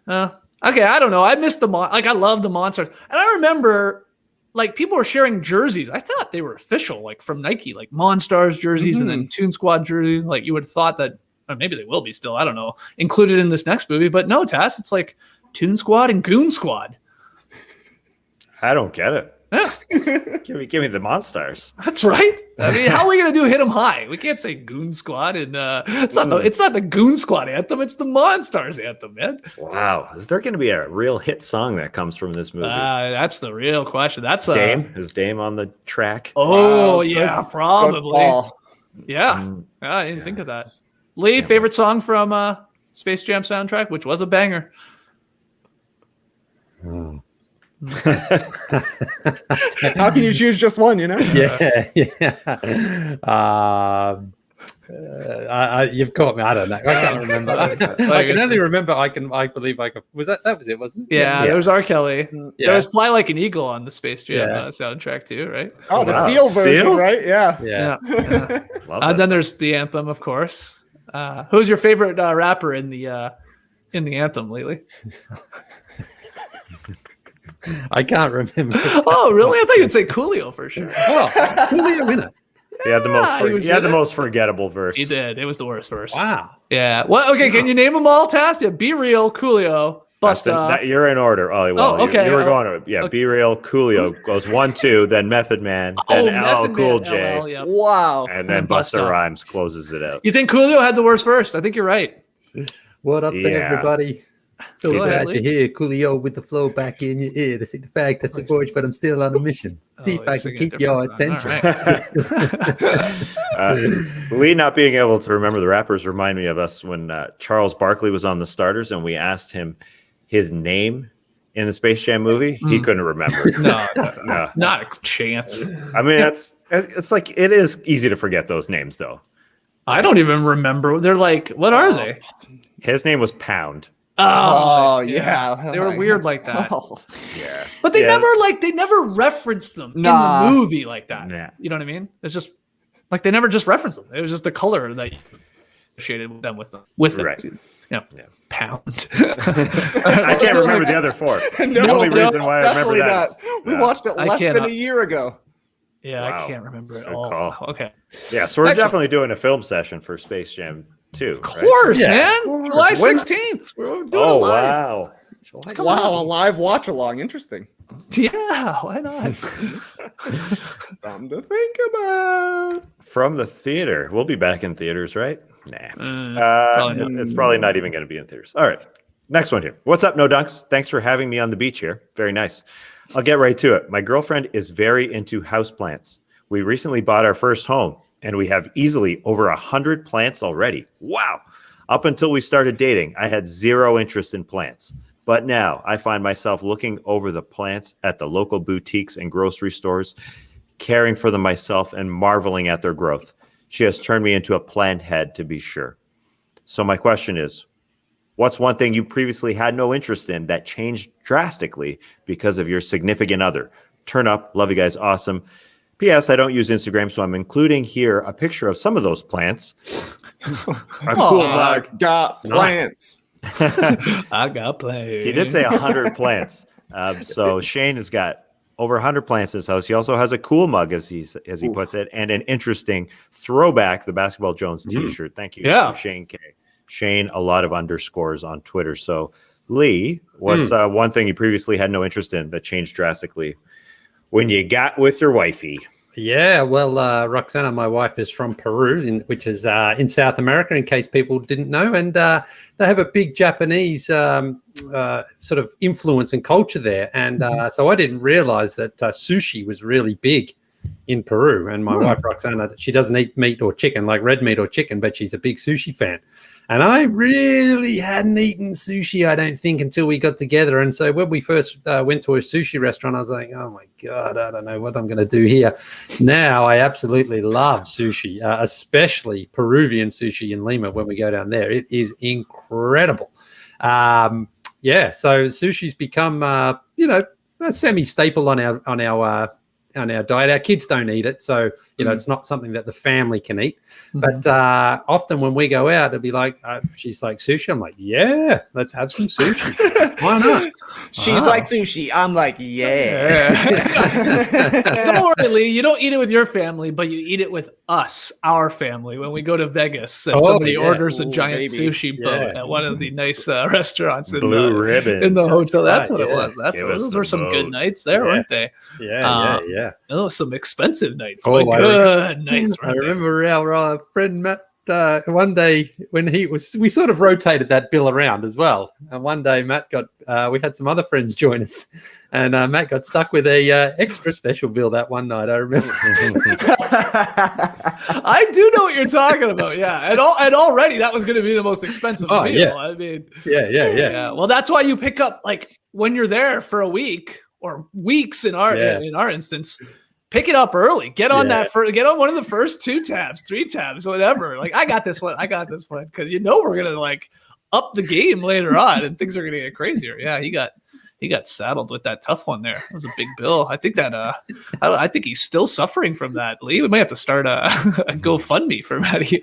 Okay, I don't know. I missed I love the Monstars. And I remember, like, people were sharing jerseys. I thought they were official, like, from Nike, like Monstars jerseys and then Toon Squad jerseys. Like, you would have thought that, or maybe they will be still, I don't know, included in this next movie. But no, Tass, it's like Toon Squad and Goon Squad. I don't get it. Yeah, Give me the Monstars. that's right. I mean, how are we gonna do Hit 'em High? We can't say Goon Squad, and it's not the Goon Squad anthem. It's the Monstars anthem, man. Wow, is there going to be a real hit song that comes from this movie? That's the real question. That's Dame is Dame on the track? Oh Wow, yeah, good probably. ball. Yeah. I didn't think of that. Lee, favorite song from Space Jam soundtrack, which was a banger. Oh. How can you choose just one, you know? Yeah. You've caught me. I don't know. I can't remember. I can only remember. I believe I can. Was that was it? Wasn't it? Yeah, there was R. Kelly. Yeah. There was Fly Like an Eagle on the Space Jam Yeah. soundtrack too, right? Oh, the Wow. Seal version, Seal? right? Yeah. Yeah. Love that Then there's the anthem, of course. Who's your favorite rapper in the anthem lately? I can't remember. Oh, really? I thought you'd say Coolio for sure. Oh, Coolio in it. He had the he was he had in the it. most forgettable verse. He did. It was the worst verse. Wow. Yeah. Well, okay. Can you name them all, Tass? Yeah. Be Real, Coolio, Busta. You're in order. Oh, well, okay. You were going to, okay. Be Real, Coolio goes 1, 2, then Method Man, then LL Cool J, LL, yep. Wow. and then And Busta. Busta Rhymes closes it out. You think Coolio had the worst verse? I think you're right. What up, Yeah. everybody? So Go ahead, glad Lee. you're here, Coolio, with the flow back in your ear. To see the fact that's a voyage, but I'm still on a mission. See if I he's can singing a keep your different song. attention. All right. Lee not being able to remember the rappers remind me of us when Charles Barkley was on the starters and we asked him his name in the Space Jam movie. He couldn't remember. No, not a chance. I mean, it's like it is easy to forget those names though. I don't even remember. They're like, what are they? His name was Pound. Oh, yeah. They were weird like that. Oh. Yeah, But they Yeah. never referenced them Nah. in the movie like that. Nah. You know what I mean? It's just like they never just referenced them. It was just the color that you associated them with them. Right. Yeah. Yeah. Pound. I can't remember the other four. the only reason why I remember definitely that. not. We watched it I less than cannot. a year ago. Yeah, Wow. I can't remember at Good all. call. Okay. Yeah, so we're Excellent. definitely doing a film session for Space Jam 2. Of course, Yeah, man. of course. July When- 16th. We're doing Oh it live. wow! Wow, a live watch along. Interesting. Yeah, why not? Something to think about. From the theater, we'll be back in theaters, right? Nah, probably not. it's probably not even going to be in theaters. All right, next one here. What's up, No Dunks? Thanks for having me on the beach here. Very nice. I'll get right to it. My girlfriend is very into houseplants. We recently bought our first home, and we have easily over 100 plants already. Wow! Up until we started dating, I had zero interest in plants. But now I find myself looking over the plants at the local boutiques and grocery stores, caring for them myself and marveling at their growth. She has turned me into a plant head, to be sure. So my question is, what's one thing you previously had no interest in that changed drastically because of your significant other? Turn up. Love you guys. Awesome. P.S. I don't use Instagram, so I'm including here a picture of some of those plants. A cool vlog. Got plants. I got plans. He did say 100 plants. So Shane has got over 100 plants in his house. He also has a cool mug, as he puts it, and an interesting throwback, the Basketball Jones T-shirt. Thank you, Shane K. Shane, a lot of underscores on Twitter. So, Lee, what's one thing you previously had no interest in that changed drastically when you got with your wifey? Yeah, well, Roxana, my wife, is from Peru, which is in South America, in case people didn't know. And they have a big Japanese sort of influence and culture there. And so I didn't realize that sushi was really big in Peru. And my wife, Roxana, she doesn't eat meat or chicken, like red meat or chicken, but she's a big sushi fan. And I really hadn't eaten sushi, I don't think, until we got together. And so when we first went to a sushi restaurant, I was like, oh, my God, I don't know what I'm going to do here. Now I absolutely love sushi, especially Peruvian sushi in Lima when we go down there. It is incredible. So sushi's become, a semi-staple on our diet. Our kids don't eat it, so it's not something that the family can eat. But often when we go out, it'll be like, she's like, sushi. I'm like, yeah, let's have some sushi. Why not? She's like, sushi. I'm like, yeah. Don't worry, Lee. You don't eat it with your family, but you eat it with us, our family, when we go to Vegas and somebody orders a giant sushi boat at one of the nice restaurants in the hotel. That's what it was. Those were some good nights there, weren't they? Yeah. Those some expensive nights. Good nights. I remember our friend Matt. One day when we sort of rotated that bill around as well. And one day Matt we had some other friends join us, and Matt got stuck with a extra special bill that one night. I remember. I do know what you're talking about. Yeah, and already that was going to be the most expensive meal. Yeah. I mean, yeah. Well, that's why you pick up, like, when you're there for a week or weeks in our instance. Pick it up early. Get on get on one of the first 2 tabs, 3 tabs, whatever. Like, I got this one, because we're gonna like up the game later on, and things are gonna get crazier. Yeah, he got saddled with that tough one there. It was a big bill. I think that I think he's still suffering from that. Lee, we might have to start a GoFundMe for Matty.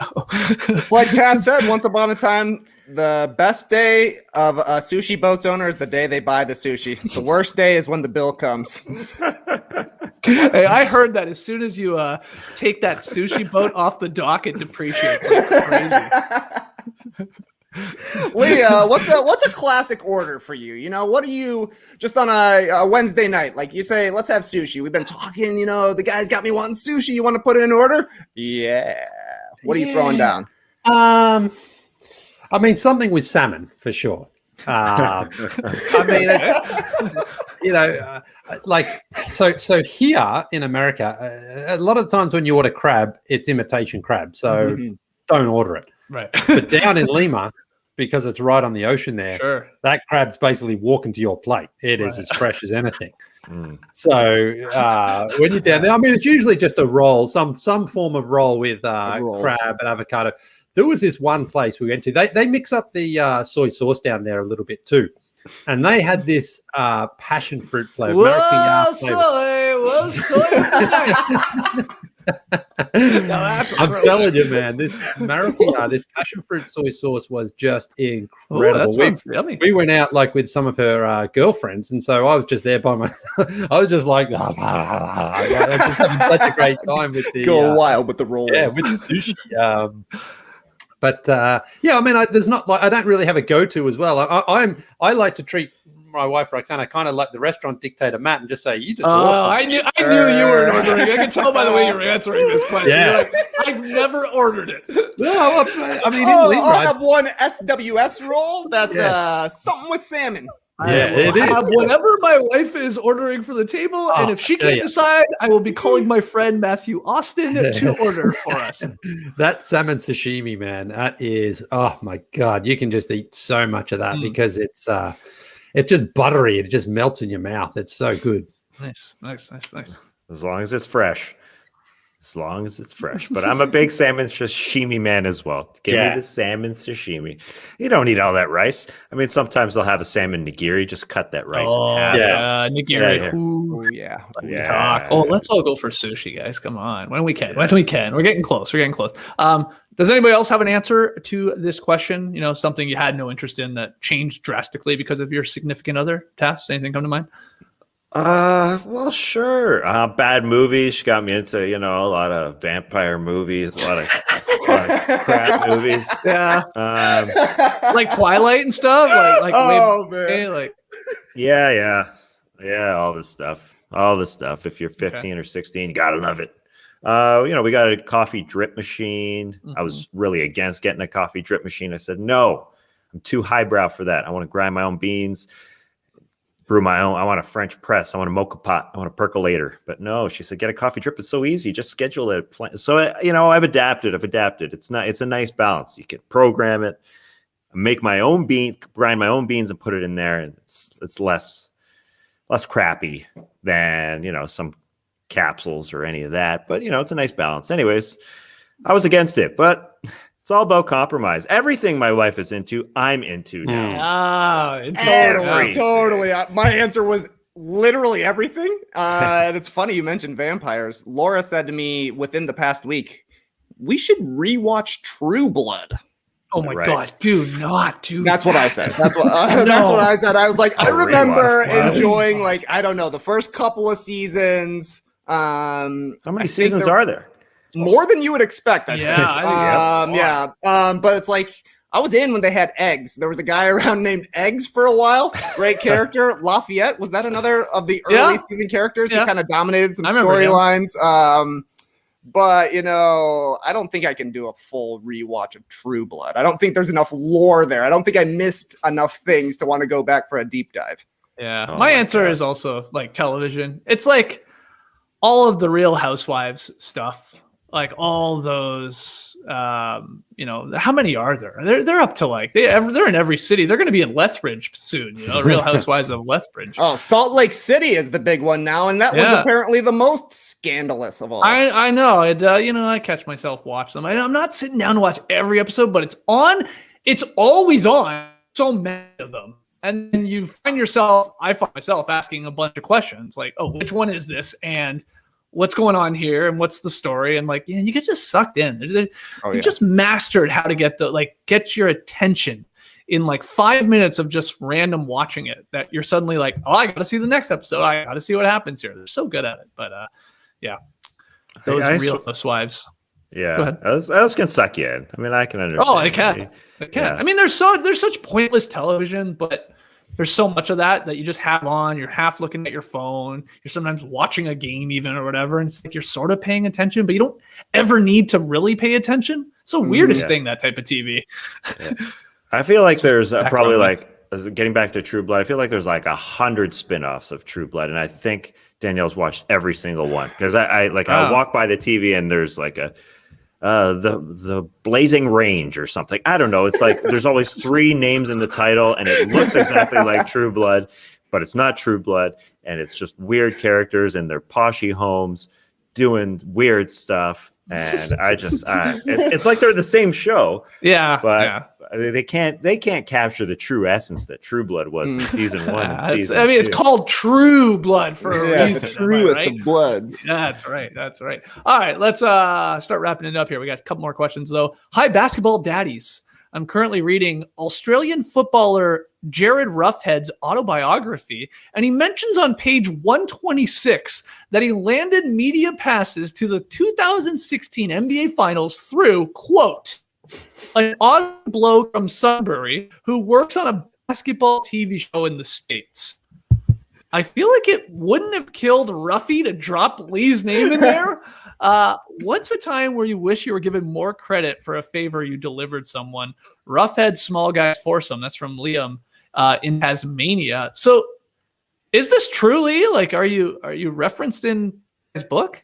It's like Taz said once upon a time. The best day of a sushi boat's owner is the day they buy the sushi. The worst day is when the bill comes. Hey, I heard that as soon as you take that sushi boat off the dock, it depreciates like crazy. Leah, what's a classic order for you? What do you, just on a Wednesday night, like you say, let's have sushi. We've been talking, the guys got me wanting sushi. You want to put it in order? Yeah. What are you throwing down? I mean, something with salmon for sure. I mean, so here in America, a lot of times when you order crab, it's imitation crab. So don't order it. Right. But down in Lima, because it's right on the ocean there, that crab's basically walking to your plate. It is as fresh as anything. So when you're down there, I mean, it's usually just a roll, some form of roll with crab and avocado. There was this one place we went to. They mix up the soy sauce down there a little bit too. And they had this passion fruit flavor. Whoa, soy. I'm telling you, man, this maracuyá, this passion fruit soy sauce was just incredible. We went out like with some of her girlfriends, and so I was just there by myself. I was just like, I'm just having such a great time with the go wild with the rolls. Yeah, with the sushi. But I mean, I don't really have a go-to as well. I like to treat my wife Roxana kind of like the restaurant dictator Matt and just say, you just I knew you weren't ordering. I can tell by the way you're answering this question. You're like, I've never ordered it. No, I mean, I'll have one SWS roll that's something with salmon. It is. Whatever my wife is ordering for the table, and if she can't decide, I will be calling my friend Matthew Austin to order for us. That salmon sashimi, man, that is, oh my God, you can just eat so much of that because it's just buttery. It just melts in your mouth. It's so good. Nice. As long as it's fresh. But I'm a big salmon sashimi man as well. Give me the salmon sashimi. You don't need all that rice. I mean, sometimes they'll have a salmon nigiri. Just cut that rice in half. Nigiri. Let's all go for sushi, guys. Come on. When we can. We're getting close. Does anybody else have an answer to this question? Something you had no interest in that changed drastically because of your significant other? Tass, anything come to mind? Well, sure. Bad movies. She got me into, a lot of vampire movies, a lot of crap movies. Yeah. Um, Like Twilight and stuff. Like Oh, way, man. like yeah. All this stuff. If you're 15 or 16, you gotta love it. We got a coffee drip machine. I was really against getting a coffee drip machine. I said, no, I'm too highbrow for that. I want to grind my own beans, brew my own. I want a French press. I want a mocha pot. I want a percolator. But no, she said, get a coffee drip. It's so easy. Just schedule it. So, I've adapted. It's a nice balance. You can program it, make my own bean, grind my own beans and put it in there. And it's less crappy than, some capsules or any of that. But, it's a nice balance. Anyways, I was against it, but it's all about compromise. Everything my wife is into, I'm into now. Totally. My answer was literally everything. And it's funny you mentioned vampires. Laura said to me within the past week, we should rewatch True Blood. oh my God, do not do That's what I said. That's what I said. I was like, I Oh, remember rewatch. enjoying, like, I don't know, the first couple of seasons. How many seasons are there? More than you would expect, I Yeah, think. But it's like, I was in when they had Eggs. There was a guy around named Eggs for a while. Great character. Lafayette. Was that another of the early season characters who kind of dominated some storylines? But, I don't think I can do a full rewatch of True Blood. I don't think there's enough lore there. I don't think I missed enough things to want to go back for a deep dive. Yeah. Oh my my answer God. is also like television. It's like all of the Real Housewives stuff, like all those, how many are there? They're up to like, they're in every city. They're going to be in Lethbridge soon, Real Housewives of Lethbridge. Oh, Salt Lake City is the big one now. And that one's apparently the most scandalous of all. I know it. I catch myself watch them. I'm not sitting down to watch every episode, but it's on. It's always on. So many of them. And then I find myself asking a bunch of questions like, oh, which one is this? And what's going on here? And what's the story? And like, you get just sucked in. You just mastered how to get your attention in like 5 minutes of just random watching it, that you're suddenly like, oh, I got to see the next episode. I got to see what happens here. They're so good at it. But those Real Housewives. Yeah. Go ahead. Those can suck you in. I mean, I can understand. Oh, it can. It can. Yeah. I mean, there's such pointless television, but there's so much of that you just have on. You're half looking at your phone. You're sometimes watching a game even or whatever. And it's like you're sort of paying attention, but you don't ever need to really pay attention. It's the weirdest thing, that type of TV. Yeah. I feel like there's probably background like, getting back to True Blood, I feel like there's like 100 spinoffs of True Blood. And I think Danielle's watched every single one. Because I walk by the TV and there's like the Blazing Range or something. I don't know. It's like there's always 3 names in the title and it looks exactly like True Blood, but it's not True Blood. And it's just weird characters in their poshy homes doing weird stuff. And it's like they're the same show. Yeah. But they can't capture the true essence that True Blood was in season 1 and season 2. It's called True Blood for a reason. The truest right? of bloods. That's right. All right, let's start wrapping it up here. We got a couple more questions though. Hi, basketball daddies. I'm currently reading Australian footballer Jarryd Roughead's autobiography, and he mentions on page 126 that he landed media passes to the 2016 NBA Finals through, quote, an odd bloke from Sunbury who works on a basketball TV show in the States. I feel like it wouldn't have killed Ruffy to drop Lee's name in there. What's a time where you wish you were given more credit for a favor you delivered someone? Ruffhead Small Guys Foursome. That's from Liam in Tasmania. So is this truly like, are you referenced in his book?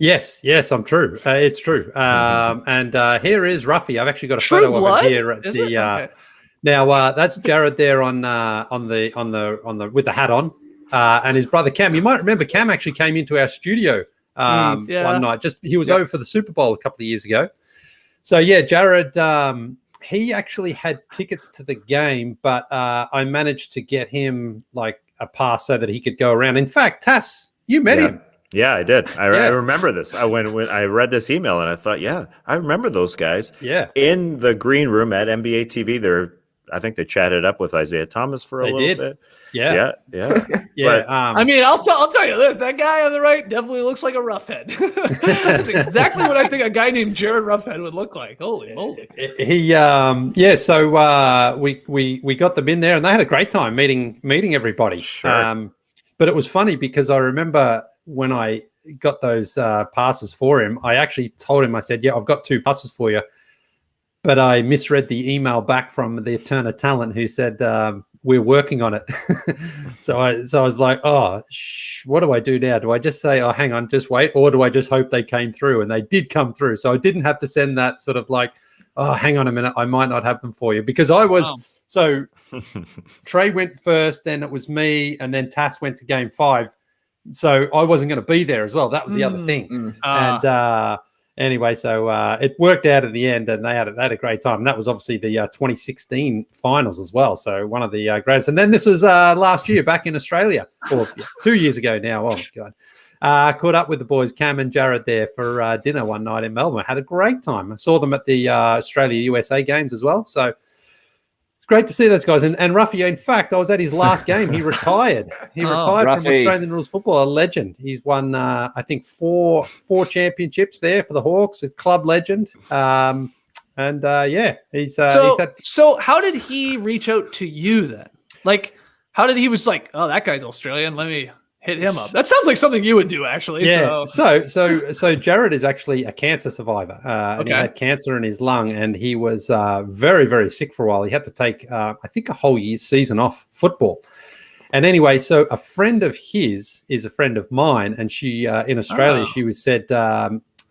Yes, I'm true. It's true. And here is Ruffy. I've actually got a True photo Blood? of it here at Is the. it? Okay. Now that's Jarryd there on the with the hat on, and his brother Cam. You might remember Cam actually came into our studio one night. He was over for the Super Bowl a couple of years ago. So yeah, Jarryd. He actually had tickets to the game, but I managed to get him like a pass so that he could go around. In fact, Tass, you met him. Yeah, I did. I remember this. When I read this email and I thought, I remember those guys. Yeah. In the green room at NBA TV, they're I think they chatted up with Isaiah Thomas for a little bit. Yeah. But, I mean, I'll tell you this: that guy on the right definitely looks like a Ruffhead. That's exactly what I think a guy named Jarryd Roughead would look like. Holy moly! So we got them in there, and they had a great time meeting everybody. Sure. But it was funny because I remember when I got those passes for him, I actually told him, I said, "Yeah, I've got 2 passes for you." But I misread the email back from the Turner talent who said, we're working on it. So I was like, what do I do now? Do I just say, oh, hang on, just wait? Or do I just hope they came through? And they did come through. So I didn't have to send that sort of like, oh, hang on a minute, I might not have them for you. Because I was, so Trey went first, then it was me, and then Tass went to game 5. So I wasn't going to be there as well. That was the other thing. And anyway, so it worked out in the end, and they had a great time. And that was obviously the 2016 finals as well. So one of the greatest. And then this was last year back in Australia, or 2 years ago now. Oh, my God. Caught up with the boys, Cam and Jarryd, there for dinner one night in Melbourne. Had a great time. I saw them at the Australia-USA games as well. So it's great to see those guys. And Ruffy, in fact, I was at his last game. He retired. He retired from Australian rules football, a legend. He's won, I think, four championships there for the Hawks, a club legend. He's had... So how did he reach out to you then? Like, how did he was like, oh, that guy's Australian, let me hit him up. That sounds like something you would do, actually. Yeah. So Jarryd is actually a cancer survivor. And he had cancer in his lung, and he was very, very sick for a while. He had to take, I think, a whole season off football. And anyway, so a friend of his is a friend of mine, and she in Australia, she was said,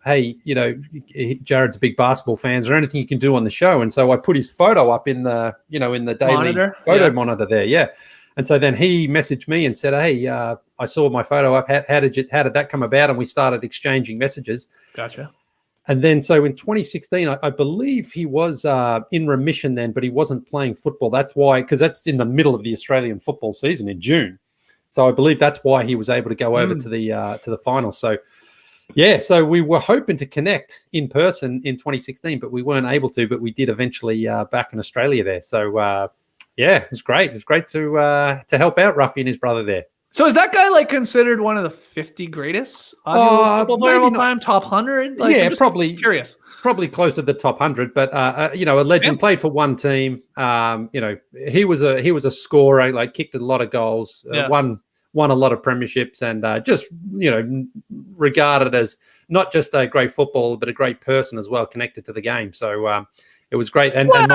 hey, Jarrod's a big basketball fan. Is there anything you can do on the show? And so I put his photo up in the daily photo monitor there. Yeah. And so then he messaged me and said, hey, I saw my photo up. How did that come about? And we started exchanging messages. Gotcha. And then so in 2016, I believe he was in remission then, but he wasn't playing football. That's why, because that's in the middle of the Australian football season in June. So I believe that's why he was able to go over to the finals. So yeah, so we were hoping to connect in person in 2016, but we weren't able to. But we did eventually back in Australia there. So it was great. It was great to help out Ruffy and his brother there. So is that guy like considered one of the 50 greatest Aussie football players of all time? Top 100? Like, yeah, probably. Curious. Probably close to the top 100, but a legend. Played for one team. He was a scorer. Like kicked a lot of goals. Won a lot of premierships, and just regarded as not just a great footballer, but a great person as well, connected to the game. So it was great. Not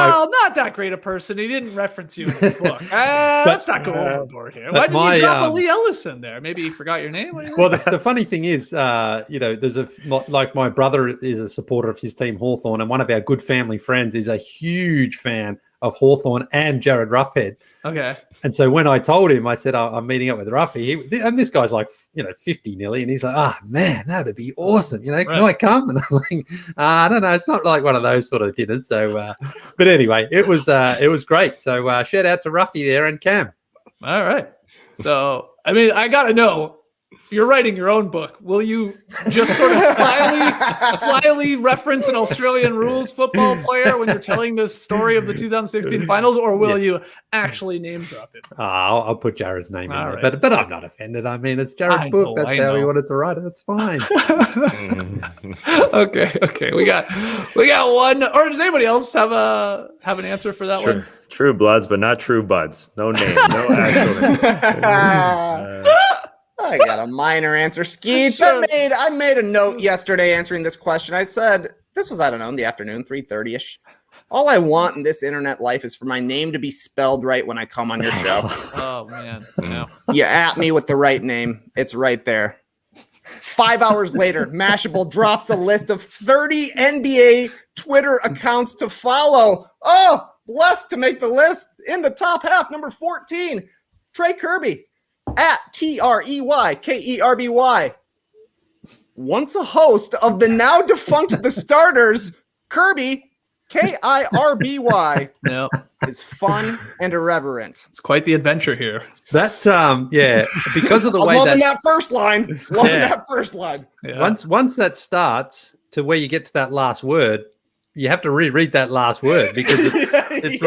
that great a person. He didn't reference you in the book. Let's not go overboard here. Why didn't you drop a Lee Ellison there? Maybe you forgot your name? Well, the funny thing is, there's like my brother is a supporter of his team, Hawthorn, and one of our good family friends is a huge fan of Hawthorn and Jarryd Roughead. Okay. And so when I told him, I said, I'm meeting up with Ruffy. And this guy's like, 50 nearly. And he's like, man, that would be awesome. Can I come? And I'm like, I don't know. It's not like one of those sort of dinners. So, but anyway, it was great. So shout out to Ruffy there and Cam. All right. So, I mean, I got to know, you're writing your own book. Will you just sort of slyly reference an Australian rules football player when you're telling the story of the 2016 finals, or will you actually name drop it? I'll put Jarrod's name in there, but I'm not offended. I mean, it's Jarrod's book. That's how he wanted to write it. That's fine. Okay. We got one. Or does anybody else have an answer for that one? True Bloods, but not True Buds. No name. No actual name. I got a minor answer. Skeets. Sure. I made a note yesterday answering this question. I said, this was, I don't know, in the afternoon, 3:30ish. All I want in this internet life is for my name to be spelled right when I come on your show. Oh, man. Yeah. You at me with the right name. It's right there. 5 hours later, Mashable drops a list of 30 NBA Twitter accounts to follow. Oh, blessed to make the list. In the top half, number 14, Trey Kirby. At TREYKERBY. Once a host of the now defunct The Starters, Kirby, KIRBY, is fun and irreverent. It's quite the adventure here. That, because of the way that first line. Loving that first line. Yeah. Once that starts to where you get to that last word, you have to reread that last word because it's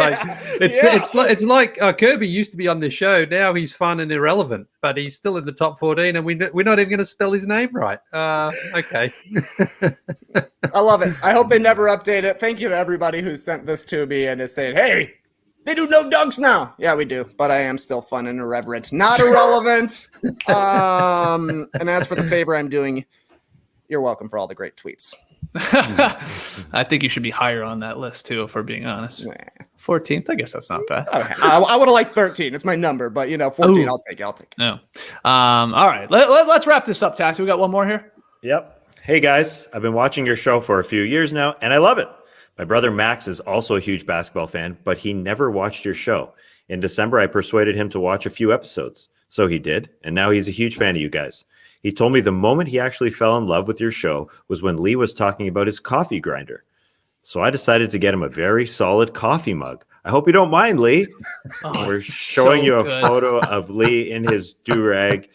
like Kirby used to be on this show. Now he's fun and irrelevant, but he's still in the top 14, and we're not even going to spell his name right. Okay. I love it. I hope they never update it. Thank you to everybody who sent this to me and is saying, hey, they do no dunks now. Yeah, we do, but I am still fun and irreverent, not irrelevant. And as for the favor I'm doing, you're welcome for all the great tweets. I think you should be higher on that list too, if we're being honest. 14th, I guess that's not bad. Okay. I would have liked 13. It's my number, but 14, I'll take it. No. All right, let's wrap this up, Tassie. We got one more here. Yep. Hey guys, I've been watching your show for a few years now, and I love it. My brother Max is also a huge basketball fan, but he never watched your show. In December, I persuaded him to watch a few episodes. So he did, and now he's a huge fan of you guys. He told me the moment he actually fell in love with your show was when Lee was talking about his coffee grinder. So I decided to get him a very solid coffee mug. I hope you don't mind, Lee. We're showing you a photo of Lee in his do-rag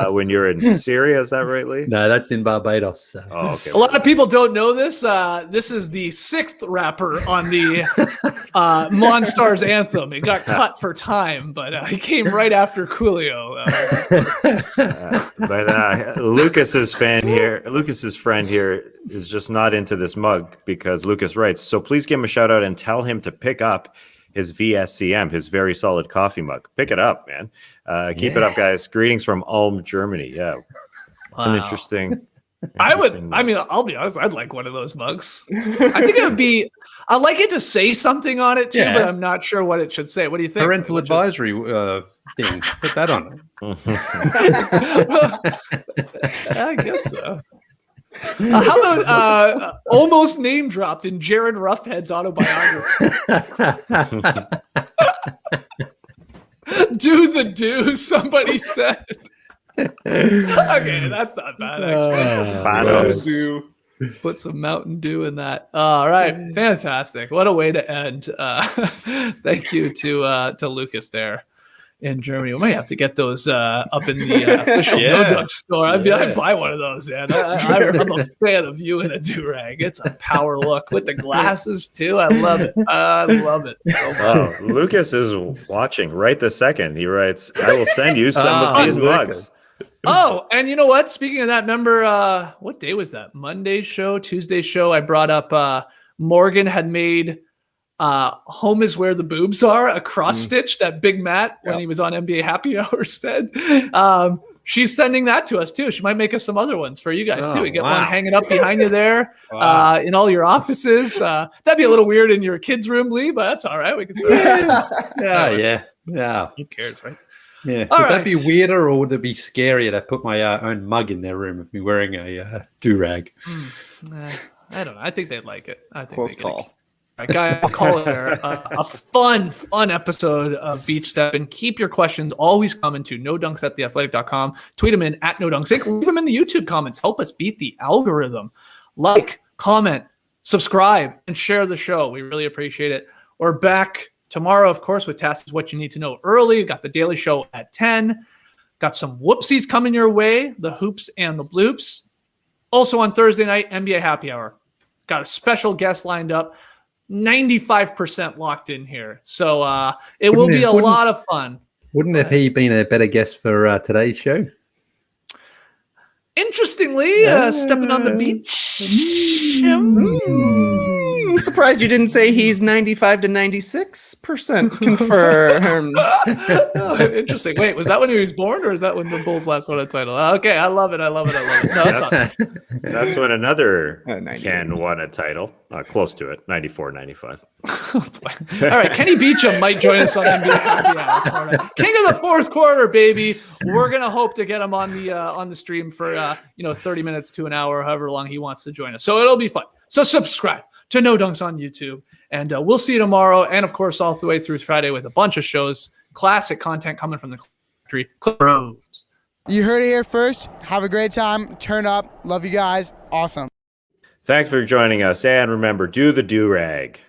when you're in Syria. Is that right, Lee? No, that's in Barbados. So. Oh, okay. A lot of people don't know this. This is the 6th rapper on the Monstars anthem. It got cut for time, but it came right after Coolio. But Lucas's friend here is just not into this mug because Lucas writes, so please give him a shout out and tell him to pick up his VSCM, his very solid coffee mug. Pick it up, man. Keep it up, guys. Greetings from Ulm, Germany. Yeah. It's an interesting I'll be honest, I'd like one of those mugs. I think it would be, I'd like it to say something on it too, but I'm not sure what it should say. What do you think? Parental advisory thing. Put that on it. I guess so. How about almost name dropped in Jarryd Roughead's autobiography? Do, somebody said. Okay, that's not bad. Put some Mountain Dew in that. All right, fantastic. What a way to end. Thank you to Lucas there in Germany. We might have to get those up in the official No Dunk store. I'd buy one of those, man. I'm a fan of you in a do-rag. It's a power look with the glasses, too. I love it. Oh, Lucas is watching right this second. He writes, I will send you some of these mugs. Oh, and you know what? Speaking of that, remember, what day was that? Monday's show, Tuesday's show? I brought up Morgan had made Home is Where the Boobs Are, a cross stitch that Big Matt, when he was on NBA Happy Hour, said. She's sending that to us too. She might make us some other ones for you guys too. We get one hanging up behind you there in all your offices. That'd be a little weird in your kids' room, Lee, but that's all right. We can do that. Yeah. Who cares, right? Yeah. Would that be weirder or would it be scarier to put my own mug in their room of me wearing a do-rag? I don't know. I think they'd like it. Close call. All right, guys, call it a fun episode of Beach Steppin'. Keep your questions always coming to nodunks@theathletic.com. Tweet them in @nodunks. Leave them in the YouTube comments. Help us beat the algorithm. Like, comment, subscribe, and share the show. We really appreciate it. We're back tomorrow, of course, with Tasks What You Need to Know Early. Got the Daily Show at 10. Got some whoopsies coming your way, the hoops and the bloops. Also on Thursday night, NBA Happy Hour. Got a special guest lined up. 95% locked in here. So it will be a lot of fun. Wouldn't have he been a better guest for today's show? Interestingly, stepping on the beach. I'm surprised you didn't say he's 95 to 96% confirmed. Interesting. Wait, was that when he was born, or is that when the Bulls last won a title? Okay, I love it. No, that's when another Ken won a title. Close to it, 94, 95. All right, Kenny Beecham might join us on NBA Happy Hour. King of the fourth quarter, baby. We're gonna hope to get him on the stream for 30 minutes to an hour, however long he wants to join us. So it'll be fun. So subscribe to No Dunks on YouTube, and we'll see you tomorrow, and of course all the way through Friday with a bunch of shows, classic content coming from the country. Clippers. You heard it here first. Have a great time. Turn up. Love you guys. Awesome. Thanks for joining us, and remember, do the do-rag.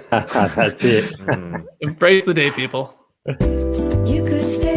That's it. Embrace the day, people. You could stay